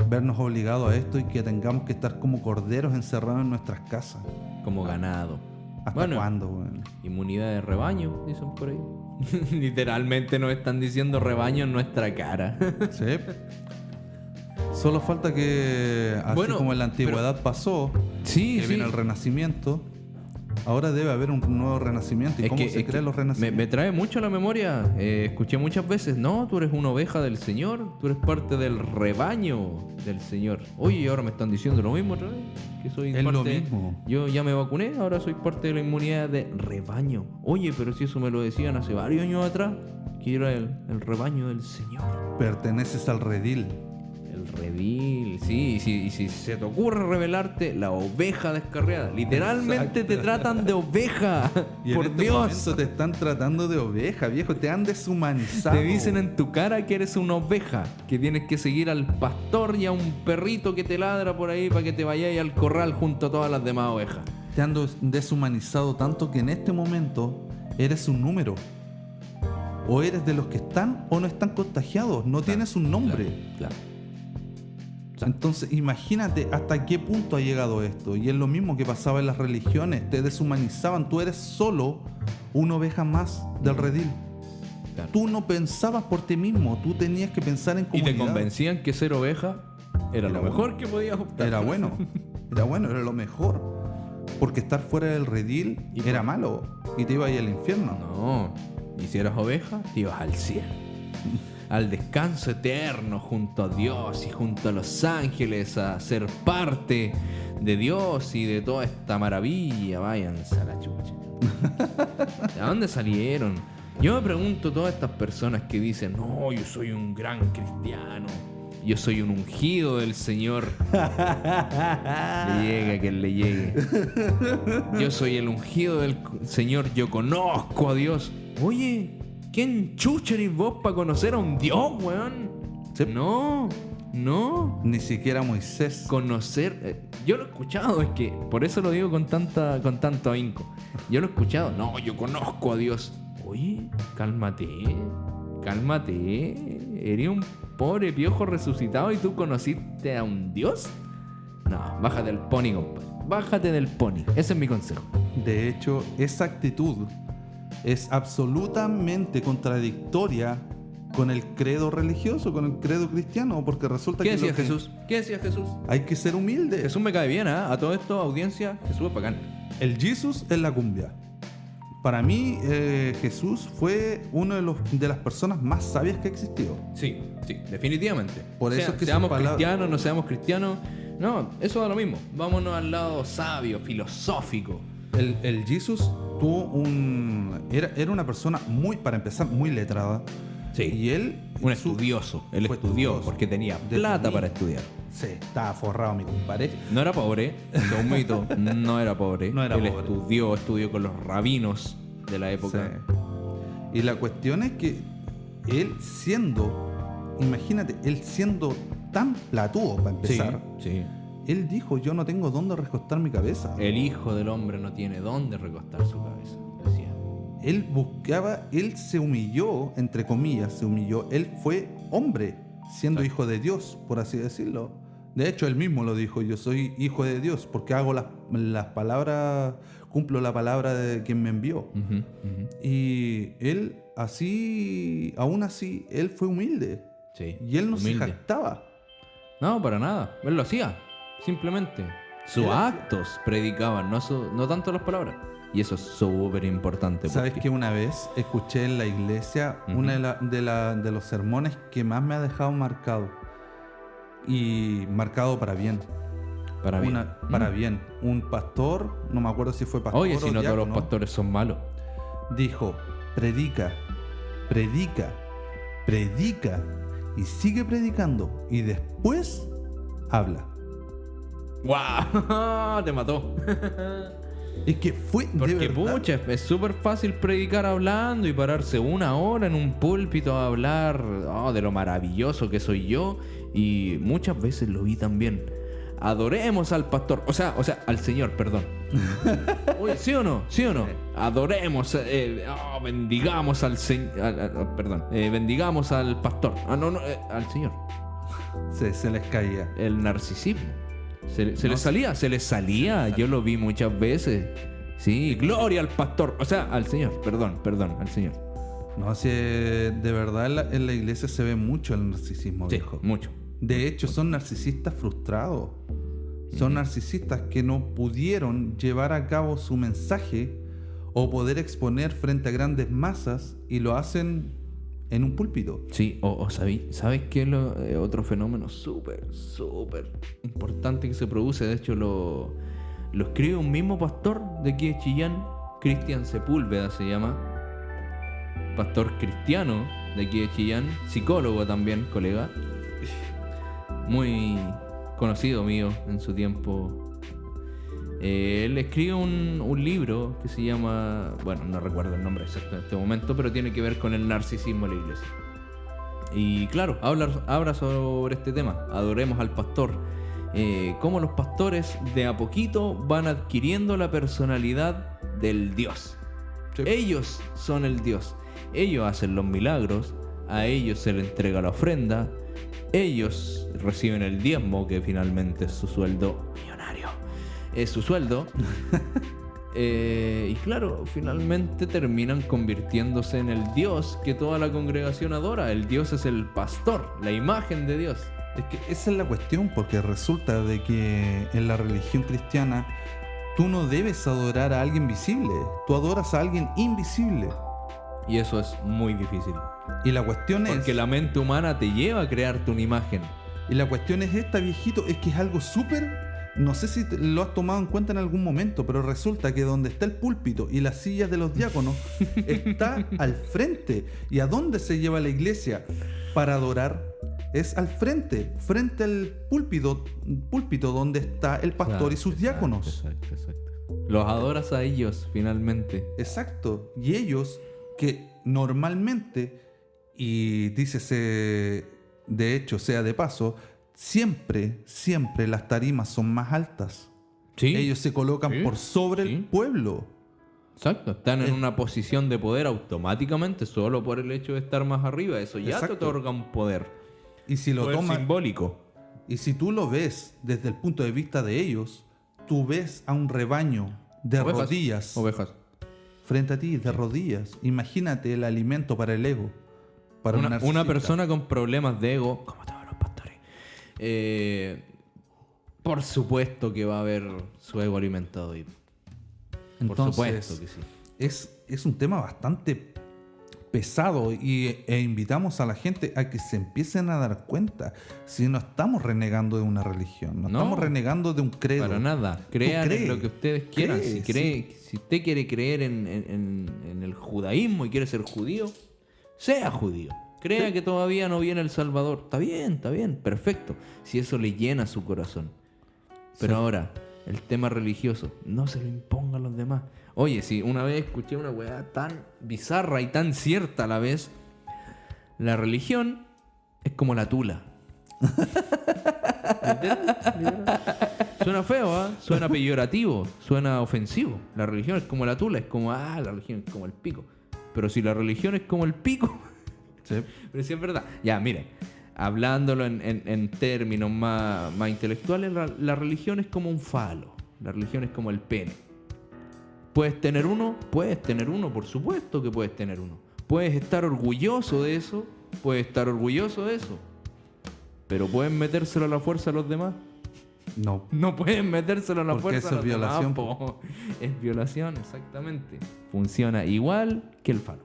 Vernos obligados a esto y que tengamos que estar como corderos encerrados en nuestras casas.
Como ganado.
¿Hasta
Bueno,
cuándo, weón?
inmunidad de rebaño, dicen por ahí. Literalmente nos están diciendo rebaño en nuestra cara.
Sí. Solo falta que, así
Bueno,
como en la antigüedad pasó,
Sí,
que
sí.
viene el renacimiento, ahora debe haber un nuevo renacimiento. ¿Y
Es
cómo
que-
se
es
crean
que
los
me
renacimientos?
trae mucho a la memoria. Escuché muchas veces, no, tú eres una oveja del Señor, tú eres parte del rebaño del Señor. Oye, y ahora me están diciendo lo mismo otra vez, que soy
Es
parte...
lo mismo.
Yo ya me vacuné, ahora soy parte de la inmunidad de rebaño. Oye, pero si eso me lo decían hace varios años atrás, que era el rebaño del Señor.
Perteneces al redil.
El redil, sí, y si se te ocurre revelarte, la oveja descarriada. Literalmente
Exacto.
te tratan de oveja.
Y
Por
en este
Dios.
momento te están tratando de oveja, viejo. Te han deshumanizado.
Te dicen en tu cara que eres una oveja, que tienes que seguir al pastor y a un perrito que te ladra por ahí para que te vayáis al corral junto a todas las demás ovejas.
Te han deshumanizado tanto que en este momento eres un número. O eres de los que están o no están contagiados. No tienes un nombre.
Claro.
Entonces, imagínate hasta qué punto ha llegado esto. Y es lo mismo que pasaba en las religiones. Te deshumanizaban. Tú eres solo una oveja más del redil.
Claro.
Tú no pensabas por ti mismo. Tú tenías que pensar en
Y
comunidad.
te convencían que ser oveja era lo
Era
mejor que podías optar.
Era bueno. Era bueno, era lo mejor. Porque estar fuera del redil
Y
era
por-
malo. Y te iba a ir al infierno.
No, y si eras oveja, te ibas al cielo. Al descanso eterno junto a Dios y junto a los ángeles a ser parte de Dios y de toda esta maravilla. Váyanse a la chucha. ¿De dónde salieron? Yo me pregunto, todas estas personas que dicen, no, yo soy un gran cristiano, yo soy un ungido del Señor. Le llegue a quien le llegue. Yo soy el ungido del Señor, yo conozco a Dios. Oye, ¿quién chucha eres vos para conocer a un Dios, weón?
Sí.
No.
Ni siquiera Moisés.
Conocer, yo lo he escuchado, es que por eso lo digo con tanto ahínco. Yo lo he escuchado, no, yo conozco a Dios. Oye, cálmate, eres un pobre piojo resucitado y tú conociste a un Dios. No, bájate del pony, compadre, bájate del pony, ese es mi consejo.
De hecho, esa actitud es absolutamente contradictoria con el credo religioso, con el credo cristiano, porque resulta
¿Qué
que,
decía
lo que
Jesús? ¿Qué decía Jesús?
hay que ser humilde.
Jesús me cae bien, ¿ah? A todo esto, audiencia, Jesús es bacán.
El Jesus es la cumbia. Para mí, Jesús fue uno de las personas más sabias que existió.
Sí, definitivamente.
Por eso es que
seamos cristianos, no seamos cristianos, no, eso da lo mismo. Vámonos al lado sabio, filosófico.
El Jesús era una persona para empezar, muy letrada.
Sí.
Y él...
Un estudioso. Él estudió porque tenía plata para estudiar.
Sí, estaba forrado, mi compadre.
No era pobre, es un mito. No era pobre.
No era
él
pobre.
estudió con los rabinos de la época.
Sí. Y la cuestión es que él siendo tan platudo para empezar,
Sí.
él dijo, yo no tengo dónde recostar mi cabeza.
El hijo del hombre no tiene dónde recostar su cabeza, decía.
Él se humilló, entre comillas, él fue hombre, siendo hijo de Dios, por así decirlo. De hecho, él mismo lo dijo, yo soy hijo de Dios, porque hago las palabras, cumplo la palabra de quien me envió. Y él, aún así, él fue humilde.
Sí,
y él no
humilde.
se jactaba.
No, para nada. Él lo hacía, simplemente. Sus actos predicaban, no tanto las palabras. Y eso es súper importante.
¿Sabes que una vez escuché en la iglesia uno de los sermones que más me ha dejado marcado? Y marcado para bien.
Para bien.
Para bien. Un pastor, no me acuerdo si fue pastor
Oye,
o
si no
diácono,
todos los pastores son malos.
dijo, predica, y sigue predicando, y después habla.
¡Guau! Te mató.
Es que fue
Porque
de verdad.
pucha, es súper fácil predicar hablando y pararse 1 hora en un púlpito a hablar de lo maravilloso que soy yo. Y muchas veces lo vi también. Adoremos al pastor, o sea, al Señor, perdón. Oye, ¿sí o no? Adoremos, bendigamos al Señor, bendigamos al pastor. Al Señor.
Se les caía.
El narcisismo. Se les salía. Yo lo vi muchas veces. Sí, gloria al pastor. O sea, al Señor. Perdón, al Señor.
No, si de verdad en la iglesia se ve mucho el narcisismo,
Sí,
viejo.
mucho.
De hecho, son narcisistas frustrados. Son narcisistas que no pudieron llevar a cabo su mensaje o poder exponer frente a grandes masas y lo hacen en un púlpito.
Sí, ¿sabes qué es otro fenómeno súper importante que se produce? De hecho, lo escribe un mismo pastor de aquí de Chillán, Cristian Sepúlveda se llama. Pastor cristiano de aquí de Chillán, psicólogo también, colega. Muy conocido mío en su tiempo. Él escribe un libro que se llama, bueno, no recuerdo el nombre exacto en este momento, pero tiene que ver con el narcisismo de la iglesia. Y claro, habla sobre este tema. Adoremos al pastor. Cómo los pastores de a poquito van adquiriendo la personalidad del Dios. Sí. Ellos son el Dios. Ellos hacen los milagros. A ellos se les entrega la ofrenda. Ellos reciben el diezmo, que finalmente es su sueldo millonario. Es su sueldo. Y claro, finalmente terminan convirtiéndose en el Dios que toda la congregación adora. El Dios es el pastor, la imagen de Dios.
Es que esa es la cuestión, porque resulta de que en la religión cristiana tú no debes adorar a alguien visible, tú adoras a alguien invisible.
Y eso es muy difícil.
Y la cuestión es...
Porque la mente humana te lleva a crearte una imagen.
Y la cuestión es esta, viejito, es que es algo súper... No sé si lo has tomado en cuenta en algún momento, pero resulta que donde está el púlpito y las sillas de los diáconos está al frente. ¿Y a dónde se lleva la iglesia para adorar? Es al frente al púlpito donde está el pastor y sus diáconos.
Exacto. Los adoras a ellos, finalmente.
Exacto. Y ellos que normalmente, y dícese de hecho, sea de paso, siempre las tarimas son más altas.
¿Sí?
Ellos se colocan por sobre el pueblo.
Exacto, están en una posición de poder automáticamente solo por el hecho de estar más arriba. Eso ya te otorga un poder.
Y si lo tomas
simbólico.
Y si tú lo ves desde el punto de vista de ellos, tú ves a un rebaño de rodillas.
Ovejas.
Frente a ti, de rodillas. Imagínate el alimento para el ego. Para
una persona con problemas de ego, como todos los pastores, por supuesto que va a haber su ego alimentado. Por
Entonces,
supuesto que sí.
es un tema bastante pesado e invitamos a la gente a que se empiecen a dar cuenta si no estamos renegando de una religión, no estamos renegando de un credo.
Para nada. Crean en lo que ustedes quieran. Si usted quiere creer en el judaísmo y quiere ser judío, sea judío. Crea que todavía no viene el Salvador. Está bien, perfecto. Si eso le llena su corazón. Pero ahora, el tema religioso, no se lo imponga a los demás. Oye, si una vez escuché una weá tan bizarra y tan cierta a la vez, la religión es como la tula. ¿Entiendes? Suena feo, ¿eh? Suena peyorativo, suena ofensivo. La religión es como la tula, es como, la religión es como el pico. Pero si la religión es como el pico, sí. Pero sí es verdad. Ya, miren, hablándolo en términos más intelectuales, la religión es como un falo. La religión es como el pene. ¿Puedes tener uno? Puedes tener uno, por supuesto que puedes tener uno. ¿Puedes estar orgulloso de eso? Puedes estar orgulloso de eso. ¿Pero pueden metérselo a la fuerza a los demás?
No.
No pueden metérselo a la
porque
fuerza a los
eso es violación.
demás, po. Es violación, exactamente. Funciona igual que el falo.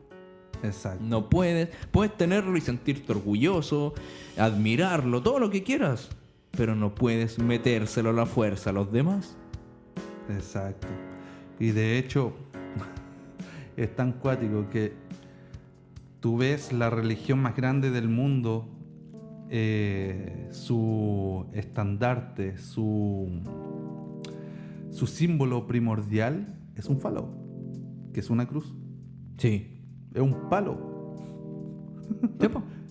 Exacto.
No puedes tenerlo y sentirte orgulloso, admirarlo, todo lo que quieras, pero no puedes metérselo a la fuerza a los demás.
Exacto. Y de hecho, es tan cuático que tú ves la religión más grande del mundo, su estandarte, su símbolo primordial es un falo, que es una cruz.
Sí.
Es un palo.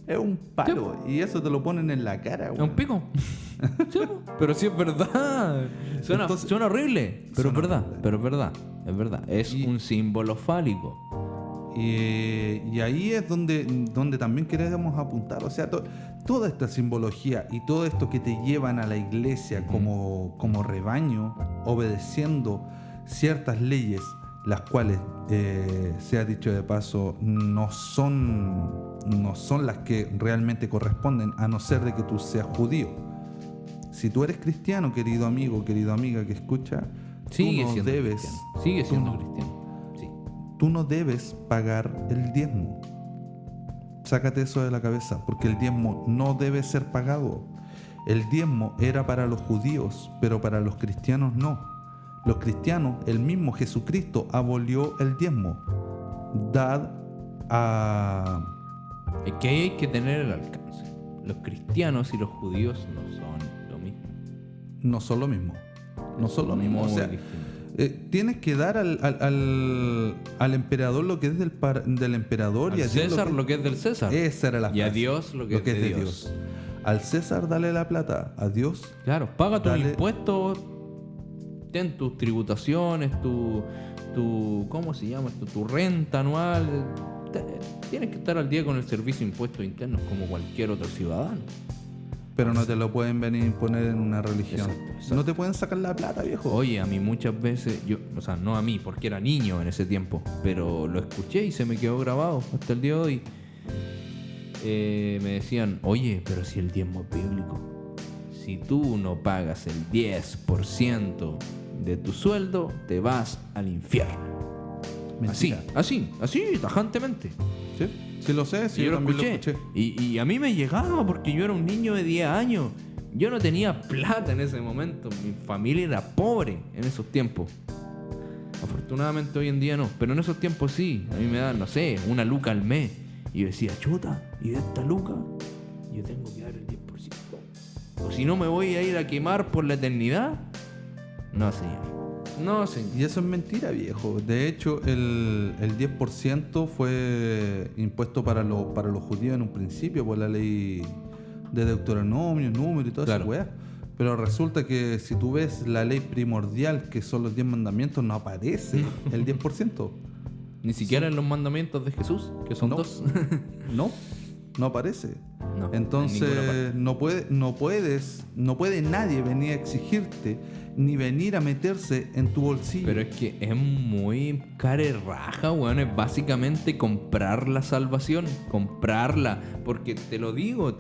Es un palo. Y eso te lo ponen en la cara, güey.
Es un pico. Sí, pero sí es verdad. Suena horrible, pero es verdad.
Horrible.
Pero es verdad. Es verdad. Es un símbolo fálico.
Y ahí es donde también queremos apuntar. O sea, toda esta simbología y todo esto que te llevan a la iglesia como rebaño, obedeciendo ciertas leyes, las cuales, sea dicho de paso, no son las que realmente corresponden, a no ser de que tú seas judío. Si tú eres cristiano, querido amigo, querida amiga que escucha,
Sigue
tú no
siendo
debes,
cristiano. Sigue siendo cristiano. Sí.
tú no debes pagar el diezmo. Sácate eso de la cabeza, porque el diezmo no debe ser pagado. El diezmo era para los judíos, pero para los cristianos no. Los cristianos, el mismo Jesucristo abolió el diezmo. Dad a...
Es que hay que tener el alcance. Los cristianos y los judíos no son lo mismo.
No son lo mismo. No son lo mismo. O
Muy
sea,
distinto.
tienes que dar al emperador lo que es del emperador.
Al
y a Dios
César lo que es del César.
Esa era la
Y a
frase.
Dios lo que es de Dios.
Al César dale la plata, a Dios
Claro, paga tus
dale...
impuestos, ten tus tributaciones, tu ¿cómo se llama esto? Tu renta anual. Tienes que estar al día con el servicio de impuestos internos como cualquier otro ciudadano.
Pero no te lo pueden venir a imponer en una religión.
Exacto.
No te pueden sacar la plata, viejo.
Oye, a mí muchas veces, o sea, no a mí, porque era niño en ese tiempo, pero lo escuché y se me quedó grabado hasta el día de hoy. Me decían, oye, pero si el diezmo es bíblico, si tú no pagas el 10% de tu sueldo, te vas al infierno.
Mentira.
Así, tajantemente.
Sí, lo sé, sí,
Y yo lo
también
escuché. Y a mí me llegaba porque yo era un niño de 10 años. Yo no tenía plata en ese momento. Mi familia era pobre en esos tiempos. Afortunadamente hoy en día no. Pero en esos tiempos sí. A mí me daban, no sé, una luca al mes. Y yo decía, chuta, y de esta luca yo tengo que dar el 10%. O si no me voy a ir a quemar por la eternidad. No, señor. No, señor.
Y eso es mentira, viejo. De hecho, el 10% fue impuesto para los judíos en un principio por la ley de Deuteronomio, número y toda esa weá. Pero resulta que si tú ves la ley primordial, que son los 10 mandamientos, no aparece el 10%.
Ni siquiera en los mandamientos de Jesús, que son 2.
No aparece.
No,
entonces no puede nadie venir a exigirte ni venir a meterse en tu bolsillo.
Pero es que es muy carerraja, weón. Es básicamente comprar la salvación, comprarla. Porque te lo digo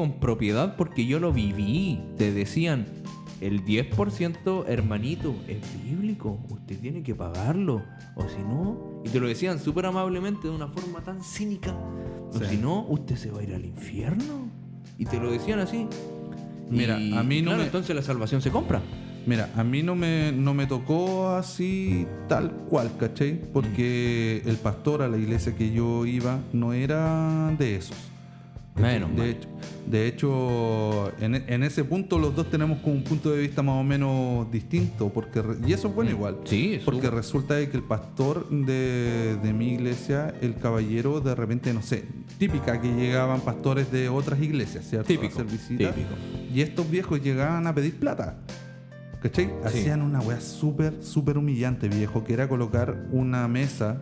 en propiedad porque yo lo viví. Te decían, el 10%, hermanito, es bíblico. Usted tiene que pagarlo. O si no, y te lo decían súper amablemente de una forma tan cínica. O
Sí.
si no, usted se va a ir al infierno. Y te lo decían así.
Mira,
Y,
a mí no
claro,
me-
entonces la salvación se compra.
Mira, a mí no me tocó así tal cual, ¿cachai? Porque el pastor a la iglesia que yo iba no era de esos.
Menos mal.
De hecho, en ese punto los dos tenemos como un punto de vista más o menos distinto, porque y eso es bueno igual.
Sí, es
Porque
súper.
resulta de que el pastor de mi iglesia, el caballero, de repente, no sé, típica que llegaban pastores de otras iglesias, ¿cierto?
Típico,
A hacer visitas.
típico.
Y estos viejos llegaban a pedir plata. ¿Cachai? Hacían una weá súper humillante, viejo, que era colocar una mesa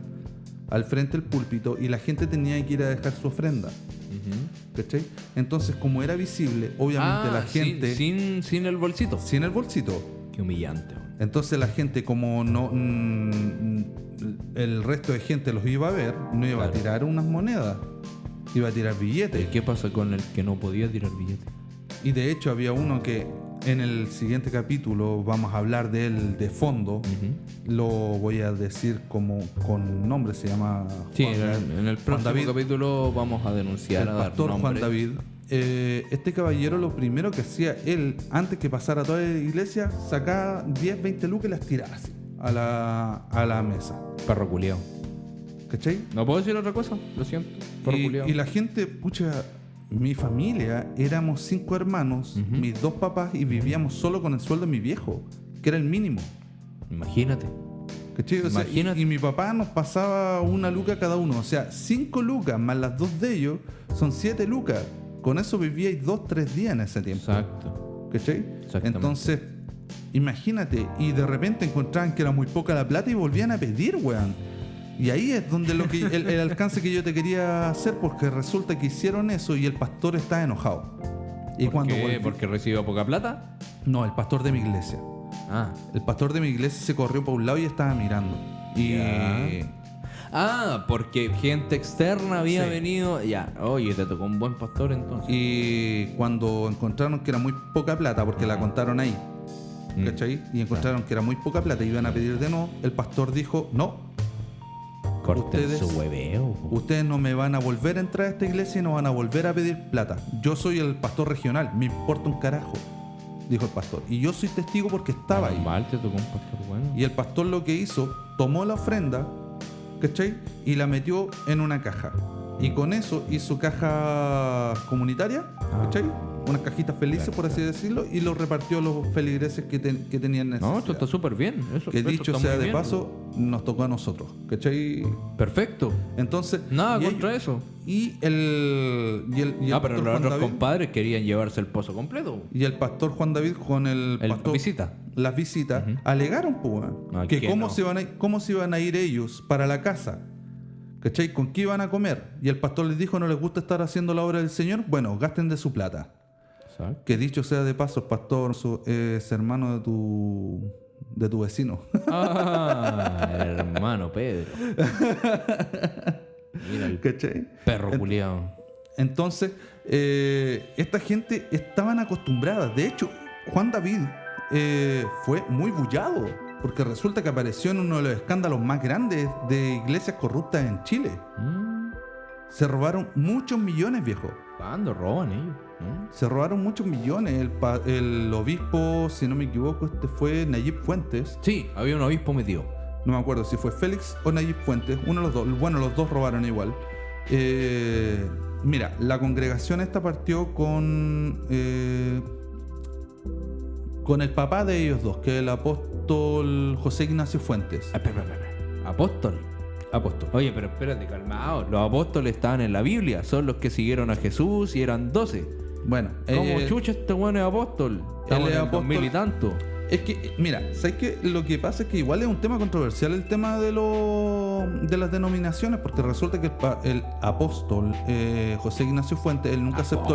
al frente del púlpito y la gente tenía que ir a dejar su ofrenda.
Ujú.
¿Cachai? Entonces, como era visible, obviamente la gente
sin el bolsito.
sin el bolsito.
Qué humillante. weón.
Entonces la gente, como no el resto de gente los iba a ver, no iba a
Claro.
tirar unas monedas, iba a tirar billetes.
¿Y qué pasa con el que no podía tirar billetes?
Y de hecho había uno que en el siguiente capítulo vamos a hablar de él de fondo.
Ujú.
Lo voy a decir como con nombre, se llama
Sí,
Juan-
en el
Juan
próximo
David,
capítulo vamos a denunciar
el
a dar
pastor Juan
nombre.
David. Este caballero lo primero que hacía él, antes que pasara toda la iglesia, sacaba 10, 20 lucas y las tiraba así a la mesa.
Perro culiao.
¿Cachai?
¿No puedo decir otra cosa? Lo siento. Perro culiao.
Y la gente, pucha, mi familia, éramos 5 hermanos,
Ujú.
mis 2 papás, y vivíamos solo con el sueldo de mi viejo, que era el mínimo.
Imagínate.
¿Cachai? O sea,
Imagínate.
y mi papá nos pasaba 1 luca cada uno. O sea, 5 lucas más las 2 de ellos son 7 lucas. Con eso vivíais 2, 3 días en ese tiempo.
Exacto.
¿Cachai?
Exactamente.
Entonces, imagínate, y de repente encontraban que era muy poca la plata y volvían a pedir, weón. Y ahí es donde el alcance que yo te quería hacer, porque resulta que hicieron eso y el pastor está enojado. Y
¿Por
cuando
qué?
volvió-
¿Porque recibió poca plata?
No, el pastor de mi iglesia.
Ah.
El pastor de mi iglesia se corrió para un lado y estaba mirando. Y
Ya. Ah, porque gente externa había
Sí.
venido. Ya, oye, te tocó un buen pastor entonces.
Y cuando encontraron que era muy poca plata, porque la contaron ahí,
Mm.
¿cachai? Y encontraron que era muy poca plata y iban a pedir de nuevo, el pastor dijo, no,
Corten
ustedes-
su hueveo. po.
ustedes no me van a volver a entrar a esta iglesia y no van a volver a pedir plata. Yo soy el pastor regional, me importa un carajo, dijo el pastor. Y yo soy testigo porque estaba ahí.
Normal, te tocó un pastor bueno.
Y el pastor lo que hizo, tomó la ofrenda, ¿cachai? Y la metió en una caja. Y con eso hizo caja comunitaria, ¿cachai? Unas cajitas felices,
Claro,
por así decirlo, y lo repartió a los feligreses que tenían necesidad.
No, esto está súper bien. Eso,
Que
eso
dicho
está
sea
muy
de
bien.
paso, nos tocó a nosotros, ¿cachai?
Perfecto.
Entonces...
Nada
y
contra
ellos-
eso.
Y el
Pero
pastor
los
Juan
otros
David-
compadres querían llevarse el pozo completo.
y el pastor Juan David con el pastor
visita.
las visitas
Ujú.
alegaron pues, weón,
Ah,
que
que
cómo
no.
cómo se iban a ir ellos para la casa, ¿cachai? ¿Con qué iban a comer? Y el pastor les dijo, no les gusta estar haciendo la obra del Señor, bueno, gasten de su plata.
Exacto.
Que dicho sea de paso, el pastor es hermano de tu vecino.
Ah, el hermano Pedro. Mira el
¿Cachai?
perro culiao.
Entonces, esta gente estaban acostumbradas. De hecho, Juan David fue muy bullado, porque resulta que apareció en uno de los escándalos más grandes de iglesias corruptas en Chile. Se robaron muchos millones, viejo.
¿Cuándo roban ellos? ¿No?
Se robaron muchos millones. El obispo, si no me equivoco, fue Nayib Fuentes.
Sí, había un obispo metido.
No me acuerdo si fue Félix o Nayib Fuentes. Uno de los dos. Bueno, los dos robaron igual. Mira, la congregación esta partió con el papá de ellos dos, que es el apóstol José Ignacio Fuentes.
Espera. Apóstol.
Apóstol.
Oye, pero espérate, calmado. Los apóstoles estaban en la Biblia. Son los que siguieron a Jesús y eran 12.
Bueno,
¿Cómo chucha este bueno es apóstol? Estamos
es
en el
apóstol.
2000 y tanto.
es que, mira, ¿sabes qué? Lo que pasa es que igual es un tema controversial el tema de las denominaciones, porque resulta que el apóstol José Ignacio Fuentes, él nunca aceptó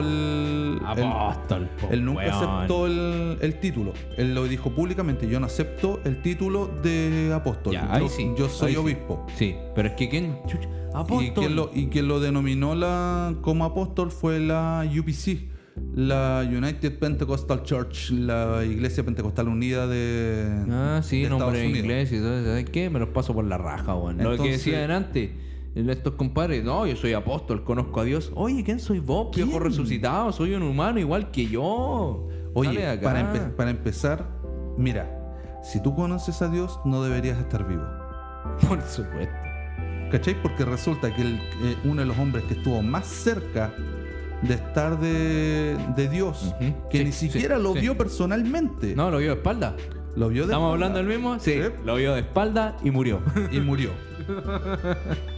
Apóstol, po,
él nunca
weón.
aceptó el título. Él lo dijo públicamente, yo no acepto el título de apóstol.
Ya, ahí
yo,
sí,
yo soy
ahí sí.
obispo.
Sí, pero es que ¿quién? Chucha, apóstol.
Y quien lo denominó como apóstol fue la UPC, La United Pentecostal Church, la Iglesia Pentecostal Unida de
Sí,
de
nombre
Estados
en
Unidos.
inglés y todo eso. ¿Sabes qué? Me los paso por la raja, weón. Lo que
Entonces-
decían antes, estos compadres, no, yo soy apóstol, conozco a Dios. Oye, ¿quién soy vos,
¿Quién?
viejo resucitado? Soy un humano igual que yo. Sale de
Oye,
acá.
para empezar, mira, si tú conoces a Dios, no deberías estar vivo.
Por supuesto.
¿Cachai? Porque resulta que uno de los hombres que estuvo más cerca de estar de Dios,
Ujú.
que
Sí,
ni siquiera
sí,
lo
sí.
vio personalmente,
No, lo vio de espalda.
lo vio de
¿Estamos
espalda.
hablando del mismo? Sí.
Sí.
Lo vio de espalda y murió.
Y murió.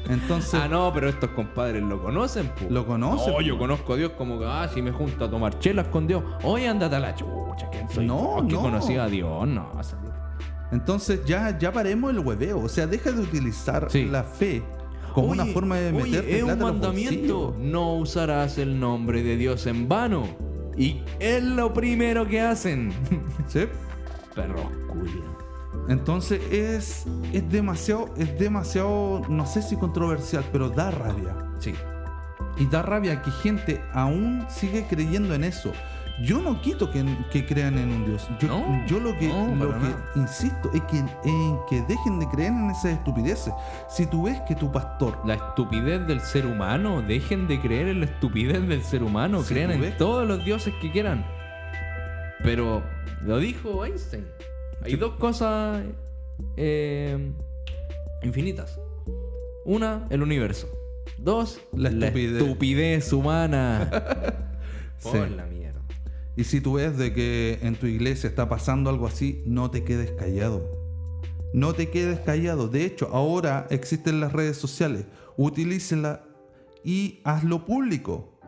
Entonces,
Ah, no, pero estos compadres lo conocen, po.
lo conoce.
No, yo conozco a Dios como que, si me junto a tomar chelas con Dios. Oye, ándate a la chucha, ¿quién soy?
No,
Que
no.
conocía a Dios, no.
Entonces ya paremos el hueveo. O sea, deja de utilizar
Sí.
la fe como una forma de meterte
es un
plata en los
mandamiento.
bolsillos.
No usarás el nombre de Dios en vano. Y es lo primero que hacen.
¿Sí?
Perros culiados.
Entonces es demasiado, no sé si controversial, pero da rabia.
Sí.
Y da rabia que gente aún sigue creyendo en eso. Yo no quito que crean en un Dios. Yo lo que
nada.
insisto es que en que dejen de creer en esas estupideces. Si tú ves que tu pastor,
La estupidez del ser humano. Dejen de creer en la estupidez del ser humano.
Si
Crean
tú
en
ves-
todos los dioses que quieran. Pero lo dijo Einstein. Hay dos cosas infinitas. Una, el universo. Dos,
La estupidez.
estupidez humana.
Sí.
Por la mierda.
y si tú ves de que en tu iglesia está pasando algo así, no te quedes callado. No te quedes callado. De hecho, ahora existen las redes sociales. Utilícenlas y hazlo público.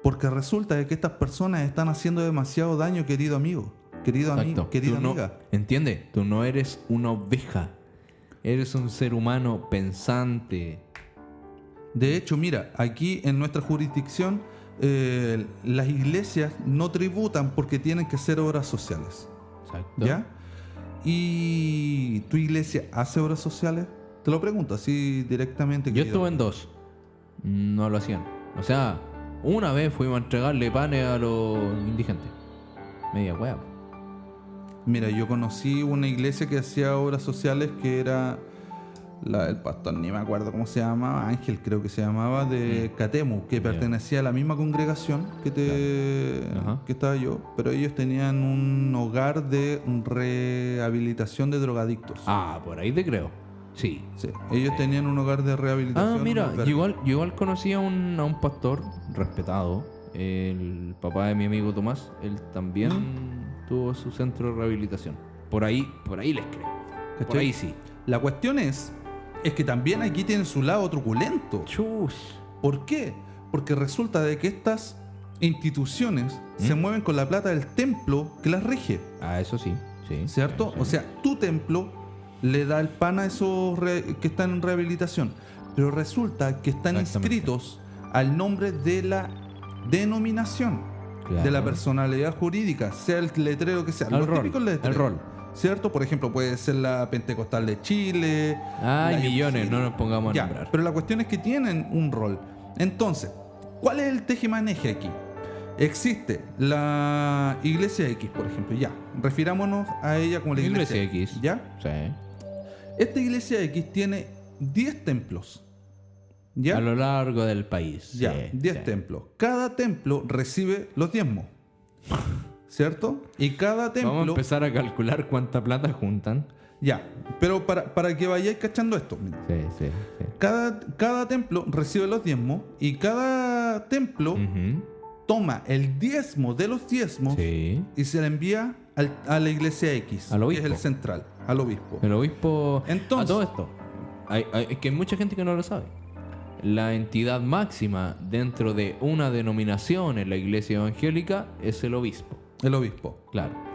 Porque resulta de que estas personas están haciendo demasiado daño, querido amigo. Querido amigo,
Exacto.
querida
Tú no-
amiga.
Entiende, tú no eres una oveja. Eres un ser humano pensante.
De hecho, mira, aquí en nuestra jurisdicción, las iglesias no tributan porque tienen que hacer obras sociales.
Exacto.
¿Ya? ¿Y tu iglesia hace obras sociales? Te lo pregunto así directamente.
Yo
querido.
estuve en dos. No lo hacían. O sea, una vez fuimos a entregarle panes a los indigentes. Media hueá.
Mira, yo conocí una iglesia que hacía obras sociales que era la del pastor, ni me acuerdo cómo se llamaba, Ángel creo que se llamaba, de Catemu, que pertenecía a la misma congregación
Ajá.
que estaba yo, pero ellos tenían un hogar de rehabilitación de drogadictos.
Por ahí te creo. Sí.
Sí, ellos tenían un hogar de rehabilitación.
Mira,
un
yo
albergue.
igual conocí a un pastor respetado, el papá de mi amigo Tomás. Él también tuvo su centro de rehabilitación. Por ahí les creo. Por
¿Cachai?
ahí sí.
La cuestión es que también aquí tienen su lado truculento.
Chus.
¿Por qué? Porque resulta de que estas instituciones se mueven con la plata del templo que las rige,
Eso sí. Sí.
¿cierto?
Sí.
O sea, tu templo le da el pan a esos que están en rehabilitación, pero resulta que están
Exactamente.
inscritos al nombre de la denominación,
Claro.
de la personalidad jurídica, sea el letrero que sea.
El
Los
rol,
típicos letreros,
el rol.
¿cierto? Por ejemplo, puede ser la Pentecostal de Chile.
Hay
la
millones,
UPC.
no nos pongamos a
Ya,
nombrar.
pero la cuestión es que tienen un rol. Entonces, ¿cuál es el tejemaneje aquí? Existe la Iglesia X, por ejemplo, ya. Refirámonos a ella como la Iglesia,
Iglesia X.
¿Ya?
Sí.
Esta Iglesia X tiene 10 templos. ¿Ya?
A lo largo del país.
Ya,
Sí,
10
sí.
templos. Cada templo recibe los diezmos. ¿Cierto? Y cada templo...
Vamos a empezar a calcular cuánta plata juntan.
Ya, pero para que vayáis cachando esto, mira.
Sí.
Cada templo recibe los diezmos y cada templo
Ujú.
toma el diezmo de los diezmos
Sí.
y se le envía a la Iglesia X,
Al
que
obispo.
es el central, al obispo.
El obispo.
Entonces-
a todo esto. Es que hay mucha gente que no lo sabe. La entidad máxima dentro de una denominación en la iglesia evangélica es el obispo.
El obispo.
Claro.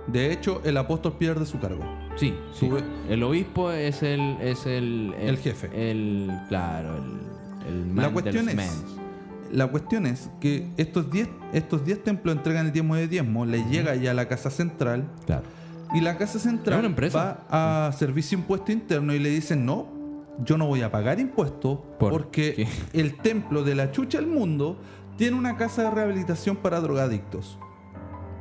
De hecho, el apóstol pierde su cargo.
Sí, sí.
Sube-
El obispo es el
jefe.
Claro, el man
La
de
cuestión
los
es-
mans.
La cuestión es que estos 10 templos entregan el diezmo de diezmo, le llega ya a la casa central
Claro.
y la casa
Es una
central
empresa.
va a servicio impuesto interno y le dicen no, yo no voy a pagar impuestos
¿Por
porque
qué?
el templo de la chucha del mundo tiene una casa de rehabilitación para drogadictos.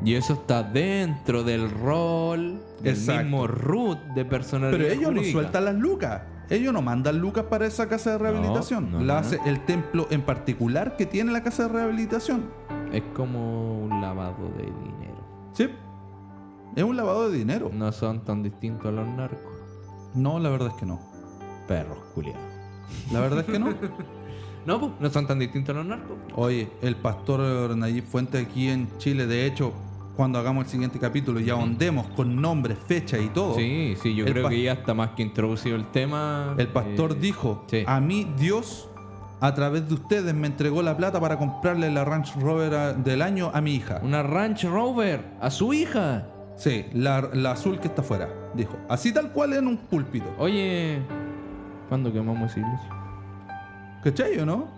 Y eso está dentro del rol del
Exacto.
mismo root de personalidad
Pero ellos no
jurídica.
sueltan las lucas. Ellos no mandan lucas para esa casa de rehabilitación.
No,
la
no.
hace el templo en particular que tiene la casa de rehabilitación.
Es como un lavado de dinero.
Sí. Es un lavado de dinero.
No son tan distintos a los narcos.
No, la verdad es que no.
Perros culiados.
La verdad es que no.
No, pues, no son tan distintos a los narcos.
Oye, el pastor Nayib Fuentes aquí en Chile, de hecho, cuando hagamos el siguiente capítulo y ahondemos con nombres, fecha y todo.
Sí, yo
El
creo
pa-
que ya está más que introducido el tema.
El pastor dijo,
sí.
a mí Dios, a través de ustedes, me entregó la plata para comprarle la Range Rover del año a mi hija.
Una Range Rover a su hija.
Sí, la azul que está afuera, dijo. Así tal cual en un púlpito.
Oye, ¿cuándo quemamos esa iglesia?
¿Cachai o no?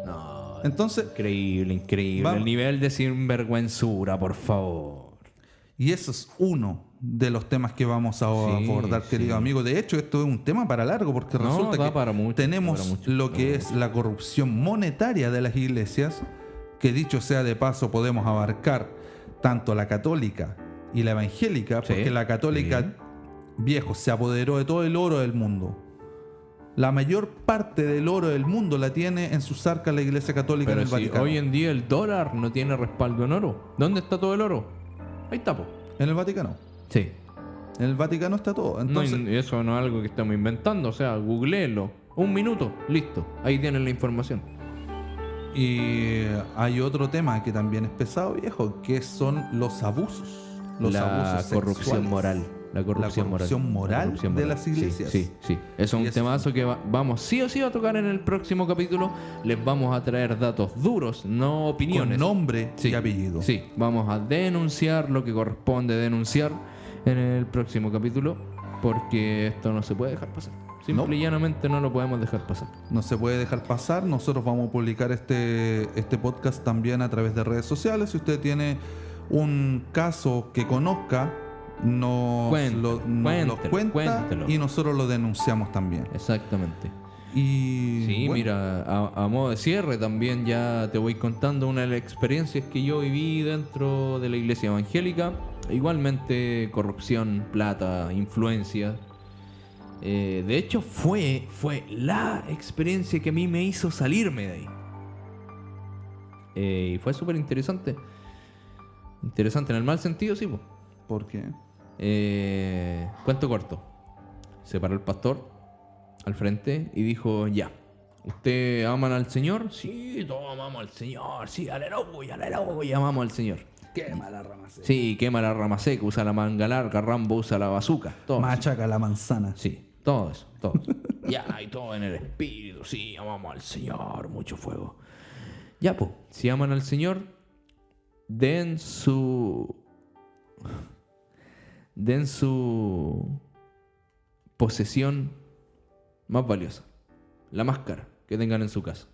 No.
Entonces,
Increíble.
Vamos.
El nivel de sinvergüenzura, por favor.
y eso es uno de los temas que vamos a
Sí,
abordar, querido
sí.
amigo. De hecho, esto es un tema para largo porque
No,
resulta
da
que
para mucho,
tenemos
para mucho,
lo
da
que
para
es la corrupción monetaria de las iglesias, que dicho sea de paso, podemos abarcar tanto la católica y la evangélica,
Sí,
porque la católica,
sí.
viejo, se apoderó de todo el oro del mundo. La mayor parte del oro del mundo la tiene en sus arcas la iglesia católica
Pero
en el
si
Vaticano.
hoy en día el dólar no tiene respaldo en oro. ¿Dónde está todo el oro? Ahí está, po.
En el Vaticano.
Sí.
En el Vaticano está todo. Entonces,
No, y eso no es algo que estamos inventando. O sea, googleelo. Un minuto, listo. Ahí tienen la información.
y hay otro tema que también es pesado, viejo, que son los abusos. Los
la
abusos
corrupción
sexuales.
moral. La corrupción moral.
de las iglesias.
Sí. Eso es
Y
un
eso
temazo que vamos sí o sí a tocar en el próximo capítulo. Les vamos a traer datos duros, no opiniones.
Con nombre
Sí,
y apellido.
Sí, vamos a denunciar lo que corresponde denunciar en el próximo capítulo, porque esto no se puede dejar pasar. Simple y llanamente no lo podemos dejar pasar.
No se puede dejar pasar. Nosotros vamos a publicar este podcast también a través de redes sociales. Si usted tiene un caso que conozca, nos lo cuenta
cuéntelo.
y nosotros lo denunciamos también.
Exactamente.
Y
Sí,
bueno,
mira, a modo de cierre también ya te voy contando una de las experiencias que yo viví dentro de la iglesia evangélica. Igualmente corrupción, plata, influencia. De hecho fue la experiencia que a mí me hizo salirme de ahí. Y fue súper interesante. Interesante en el mal sentido, sí, po.
¿por qué?
Cuento corto. Se paró el pastor al frente y dijo, ya, ¿usted aman al Señor? Sí, todos amamos al Señor. Sí, aleluya, amamos al Señor.
Quema la rama seca.
Sí, quema la rama seca, usa la manga larga, Rambo usa la bazooka. Todo.
Machaca la manzana.
Sí, todo eso, todo. Ya, y todo en el espíritu. Sí, amamos al Señor, mucho fuego. Ya, pues, si aman al Señor, den su posesión más valiosa, la más cara que tengan en su casa.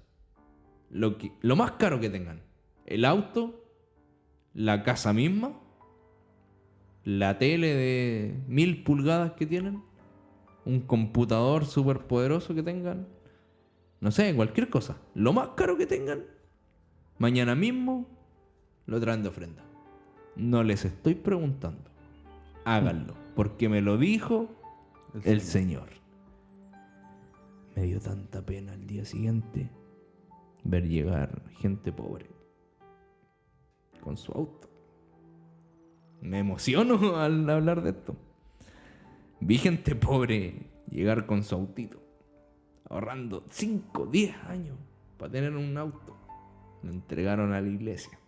Lo más caro que tengan. El auto, la casa misma, la tele de 1000 pulgadas que tienen, un computador súper poderoso que tengan, no sé, cualquier cosa. Lo más caro que tengan, mañana mismo lo traen de ofrenda. No les estoy preguntando. Háganlo, porque me lo dijo el Señor. Me dio tanta pena al día siguiente ver llegar gente pobre con su auto. Me emociono al hablar de esto. Vi gente pobre llegar con su autito, ahorrando 5, 10 años para tener un auto. Lo entregaron a la iglesia.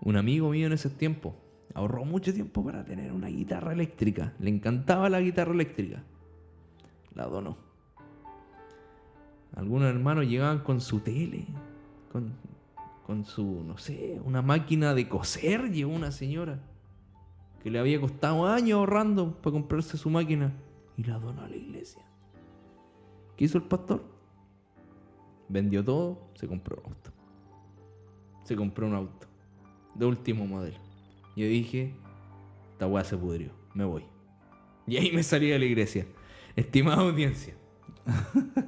Un amigo mío en ese tiempo ahorró mucho tiempo para tener una guitarra eléctrica. Le encantaba la guitarra eléctrica. La donó. Algunos hermanos llegaban con su tele, con su, no sé, una máquina de coser. Llegó una señora que le había costado años ahorrando para comprarse su máquina y la donó a la iglesia. ¿Qué hizo el pastor? Vendió todo, se compró un auto. Se compró un auto de último modelo. Yo dije, esta weá se pudrió, me voy. Y ahí me salí de la iglesia. Estimada audiencia,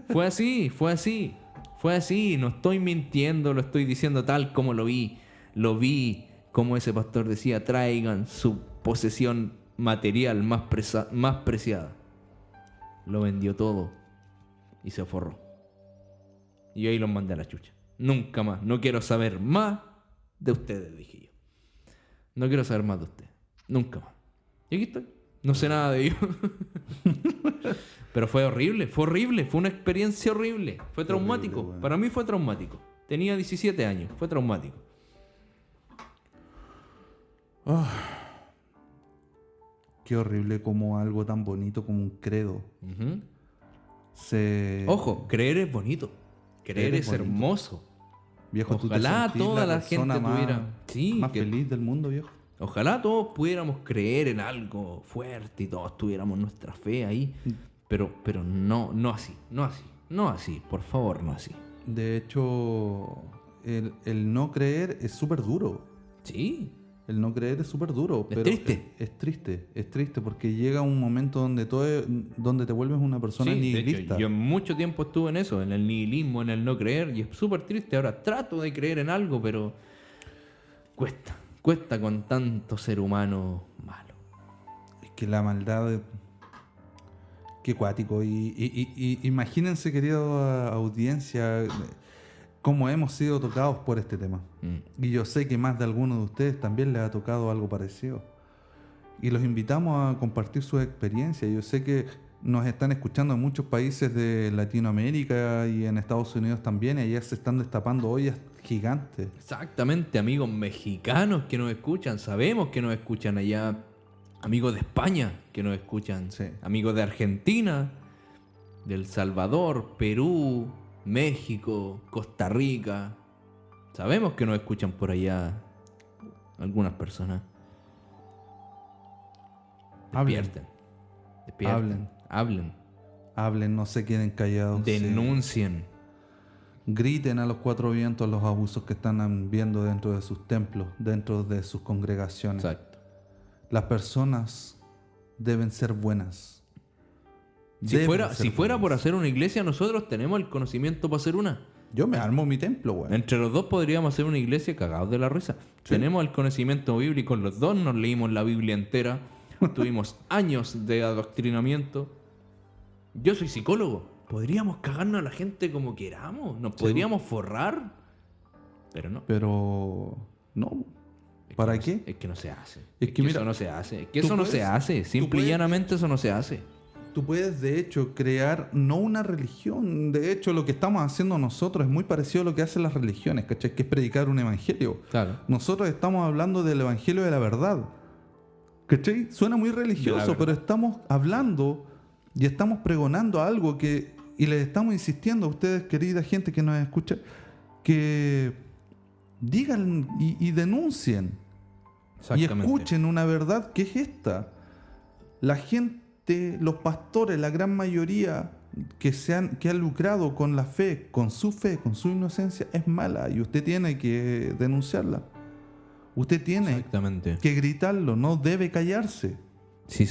fue así. Fue así, no estoy mintiendo, lo estoy diciendo tal como lo vi. Lo vi como ese pastor decía, traigan su posesión material más preciada. Lo vendió todo y se forró. Y ahí los mandé a la chucha. Nunca más, no quiero saber más de ustedes, dije yo. No quiero saber más de ustedes, nunca más. Y aquí estoy, no sé nada de ellos. Pero fue horrible, fue una experiencia horrible. Fue traumático,
horrible, bueno.
Para mí fue traumático. Tenía 17 años, fue traumático.
Qué horrible como algo tan bonito como un credo
Ujú.
se...
Ojo, creer es bonito. Creer es
bonito.
hermoso.
Viejo, tú te
Ojalá
sentís
toda la
persona
gente tuviera... Sí,
más
que-
feliz del mundo, viejo.
Ojalá todos pudiéramos creer en algo fuerte y todos tuviéramos nuestra fe ahí. Pero no así, por favor, no así.
De hecho, el no creer es súper duro.
Sí,
El no creer es súper duro.
Es
pero
triste.
Es triste porque llega un momento donde donde te vuelves una persona
sí, de
nihilista.
hecho, yo mucho tiempo estuve en eso, en el nihilismo, en el no creer, y es súper triste. Ahora trato de creer en algo, pero cuesta con tanto ser humano malo.
Es que la maldad... Qué cuático. Y imagínense, querida audiencia, cómo hemos sido tocados por este tema. Y yo sé que más de alguno de ustedes también les ha tocado algo parecido. Y los invitamos a compartir sus experiencias. Yo sé que nos están escuchando en muchos países de Latinoamérica y en Estados Unidos también. Y allá se están destapando ollas gigantes.
Exactamente, amigos mexicanos que nos escuchan, sabemos que nos escuchan allá, amigos de España que nos escuchan,
Sí.
amigos de Argentina, de El Salvador, Perú, México, Costa Rica. Sabemos que nos escuchan por allá algunas personas.
Hablen.
Despierten. Hablen.
Hablen, no se queden callados.
Denuncien.
Griten a los cuatro vientos los abusos que están viendo dentro de sus templos, dentro de sus congregaciones.
Exacto.
Las personas deben ser buenas.
Si
Deben
fuera,
ser
si fuera por
buenas.
hacer una iglesia, nosotros tenemos el conocimiento para hacer una.
Yo me armo mi templo, güey.
Entre los dos podríamos hacer una iglesia cagados de la risa. Tenemos el conocimiento bíblico, los dos nos leímos la Biblia entera, tuvimos años de adoctrinamiento. Yo soy psicólogo. Podríamos cagarnos a la gente como queramos, nos podríamos forrar, pero no.
Pero no.
Es que
¿Para
no
qué?
Es que no se hace.
Es que mira,
eso no se hace. Es que
tú
eso no se
puedes-
hace.
tú
Simple y
puedes-
llanamente eso no se hace.
Tú puedes, de hecho, crear no una religión. De hecho, lo que estamos haciendo nosotros es muy parecido a lo que hacen las religiones, ¿cachai? Que es predicar un evangelio.
Claro.
Nosotros estamos hablando del evangelio de la verdad. ¿Cachai? Suena muy religioso,
verdad.
pero estamos hablando y estamos pregonando algo que... Y les estamos insistiendo a ustedes, querida gente que nos escucha, que digan y denuncien. Y escuchen una verdad que es esta. La gente, los pastores, la gran mayoría que han lucrado con la fe, con su inocencia, es mala y usted tiene que denunciarla. Usted tiene
Exactamente.
que gritarlo, no debe callarse.
Si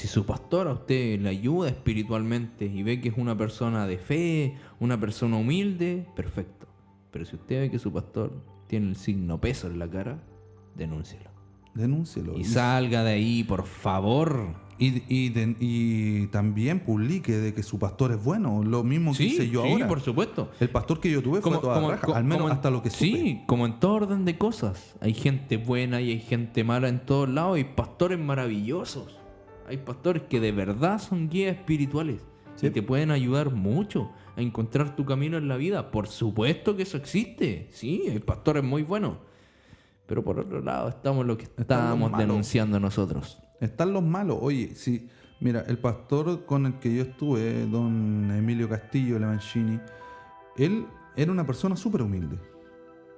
su pastor a usted le ayuda espiritualmente y ve que es una persona de fe, una persona humilde, perfecto. Pero si usted ve que su pastor tiene el signo peso en la cara, denúncielo.
Denúncielo.
Y salga de ahí, por favor.
Y también publique de que su pastor es bueno. Lo mismo que hice yo ahora.
por supuesto.
El pastor que yo tuve fue toda raja, al menos hasta lo que supe.
Sí, como en todo orden de cosas. Hay gente buena y hay gente mala en todos lados. Hay pastores maravillosos. Hay pastores que de verdad son guías espirituales.
Sí.
Y te pueden ayudar mucho a encontrar tu camino en la vida. Por supuesto que eso existe. Sí, hay pastores muy buenos. Pero por otro lado estamos lo que
los
estábamos
malos.
denunciando nosotros.
Están los malos. Oye, sí, mira, el pastor con el que yo estuve, don Emilio Castillo Levancini, él era una persona súper humilde.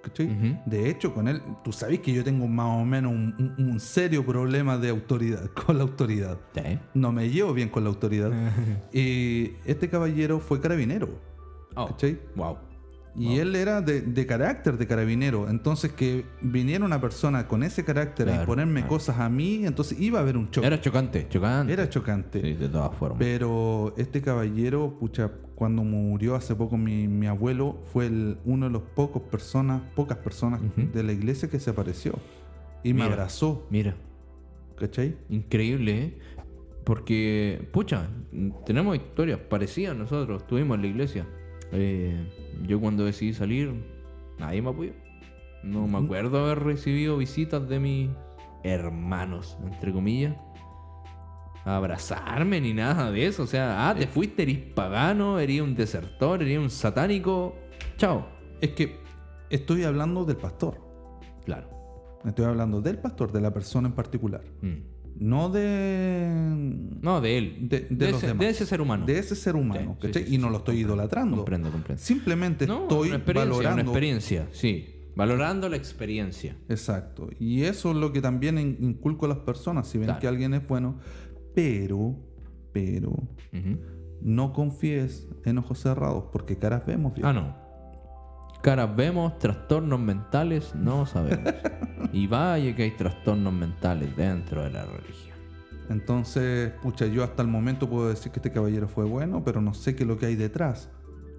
¿Cachai?
Ujú.
De hecho, con él, tú sabes que yo tengo más o menos un serio problema de autoridad, con la autoridad.
Sí.
No me llevo bien con la autoridad. Y este caballero fue carabinero.
Oh,
¿Cachai?
wow.
Y él era de carácter de carabinero. Entonces que viniera una persona con ese carácter
Claro,
y ponerme
claro.
cosas a mí, entonces iba a haber un choque.
Era chocante.
Era chocante.
Sí, de todas formas.
Pero este caballero, pucha, cuando murió hace poco mi abuelo, fue uno de los pocas personas
Ujú.
de la iglesia que se apareció. Y me
Mira.
abrazó,
Mira,
¿cachai?
increíble, ¿eh? Porque, pucha, tenemos historias parecidas nosotros. Estuvimos en la iglesia. Yo cuando decidí salir, nadie me apoyó. No me acuerdo haber recibido visitas de mis hermanos, entre comillas, a abrazarme ni nada de eso. O sea, te fuiste, eres pagano, eres un desertor, eres un satánico. Chao.
Es que estoy hablando del pastor.
Claro.
Estoy hablando del pastor, de la persona en particular. No
No, de él.
de los
ese,
demás.
de ese ser humano.
De ese ser humano,
Sí,
¿cachai?
sí,
y no
sí,
lo estoy
comprendo,
idolatrando.
Comprendo.
Simplemente
No,
estoy
una experiencia,
valorando.
una experiencia, sí. Valorando la experiencia.
Exacto. Y eso es lo que también inculco a las personas. Si ven
Claro.
que alguien es bueno, pero
Ujú.
no confíes en ojos cerrados, porque caras vemos, viejo.
No. Caras vemos, trastornos mentales no sabemos. Y vaya que hay trastornos mentales dentro de la religión.
Entonces, pucha, yo hasta el momento puedo decir que este caballero fue bueno, pero no sé qué es lo que hay detrás.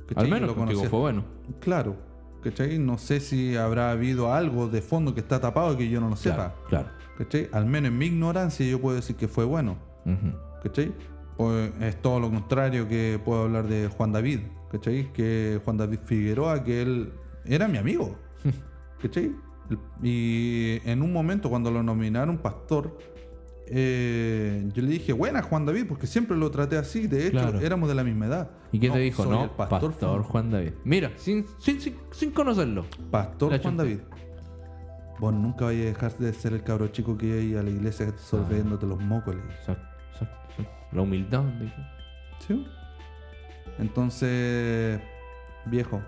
¿Cachai?
Al menos
Lo
contigo
conocía-
fue bueno.
Claro, ¿cachai? No sé si habrá habido algo de fondo que está tapado que yo no lo sepa.
Claro.
¿Cachai? Al menos en mi ignorancia yo puedo decir que fue bueno.
Ujú.
¿Cachai? Pues es todo lo contrario que puedo hablar de Juan David, ¿cachai? Que Juan David Figueroa, que él era mi amigo, ¿cachai? Y en un momento cuando lo nominaron pastor, yo le dije, buena Juan David, porque siempre lo traté así, de hecho
Claro.
éramos de la misma edad.
¿Y qué
No,
te dijo?
soy
No,
el pastor,
Juan David. Mira, sin conocerlo.
Pastor
La
Juan
chunté.
David. Vos nunca vais a dejar de ser el cabro chico que iba a la iglesia sorbiéndote los mocos. le dije.
Exacto. La humildad, dije.
¿Sí? Entonces, viejo,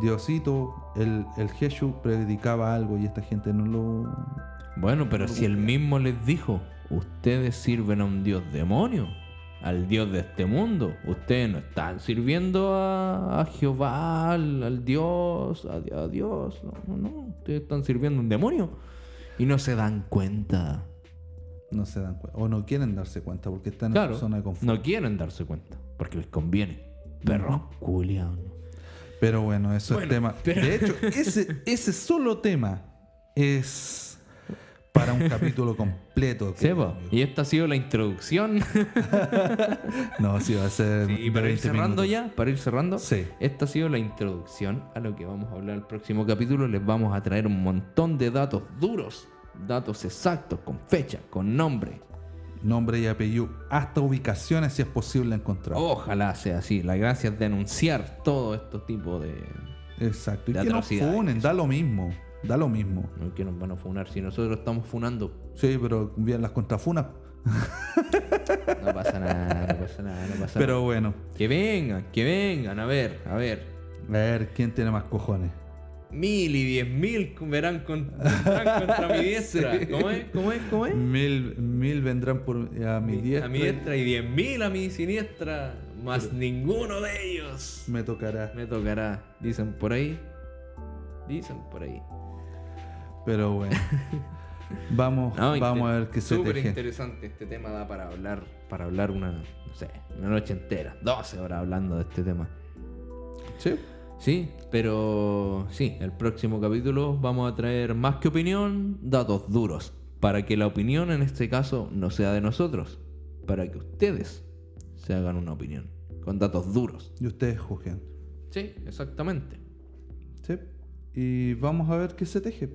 Diosito, el Jesús predicaba algo y esta gente no lo...
Bueno, pero si él mismo les dijo, ustedes sirven a un dios demonio, al dios de este mundo. Ustedes no están sirviendo a Jehová, al Dios, a Dios. No. Ustedes están sirviendo a un demonio. Y no se dan cuenta.
No se dan cuenta. O no quieren darse cuenta porque están en
Claro,
su zona de confort.
no quieren darse cuenta, porque les conviene. Perros culiados.
Pero bueno, eso
Bueno,
es tema.
pero-
De hecho, ese solo tema es para un capítulo completo.
Sebo,
amigo.
y esta ha sido la introducción.
No, sí, va a ser.
Y
de
para ir
20
cerrando
minutos.
ya, para ir cerrando,
Sí.
esta ha sido la introducción a lo que vamos a hablar el próximo capítulo. Les vamos a traer un montón de datos duros, datos exactos, con fecha, con nombre.
Nombre y apellido, hasta ubicaciones si es posible encontrar.
Ojalá sea así. La gracia es denunciar todo estos tipos de...
Exacto. Y
de
que nos
atrocidades.
funen, da lo mismo. Da lo mismo.
No es que nos van a funar si nosotros estamos funando.
Sí, pero bien las contrafunas.
No pasa nada, no pasa nada, no pasa
Pero
nada.
bueno,
Que vengan, a ver.
a ver quién tiene más cojones.
1000 y 10.000 vendrán contra mi diestra.
Sí.
¿Cómo es?
Mil vendrán a mi diestra.
A mi diestra y 10.000 a mi siniestra. Más ninguno de ellos
Me tocará.
me tocará. Dicen por ahí.
Pero bueno. Vamos,
No,
vamos a ver qué se
Súper
teje.
interesante este tema, da para hablar una, no sé, una noche entera. 12 horas hablando de este tema.
Sí.
Sí, pero sí, el próximo capítulo vamos a traer más que opinión, datos duros. Para que la opinión en este caso no sea de nosotros. Para que ustedes se hagan una opinión. Con datos duros.
Y ustedes juzguen.
Sí, exactamente.
Sí. Y vamos a ver qué se teje.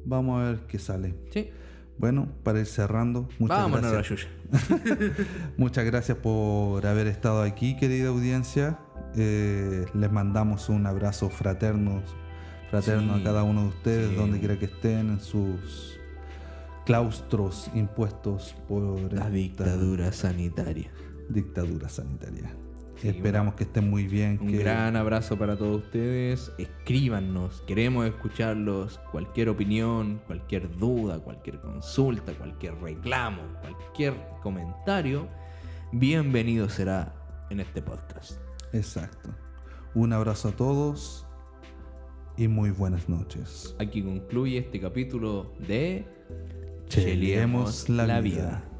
Vamos a ver qué sale.
Sí.
Bueno, para ir cerrando, muchas
Vámonos a la
gracias.
yuya.
Muchas gracias por haber estado aquí, querida audiencia. Les mandamos un abrazo fraterno
Sí,
a cada uno de ustedes,
sí.
donde quiera que estén, en sus claustros impuestos por
La
esta
dictadura sanitaria.
dictadura sanitaria.
Sí,
Esperamos que estén muy bien.
Un gran abrazo para todos ustedes. Escríbanos, queremos escucharlos. Cualquier opinión, cualquier duda, cualquier consulta, cualquier reclamo, cualquier comentario, bienvenido será en este podcast.
Exacto. Un abrazo a todos y muy buenas noches.
Aquí concluye este capítulo de
Cheleemos la vida.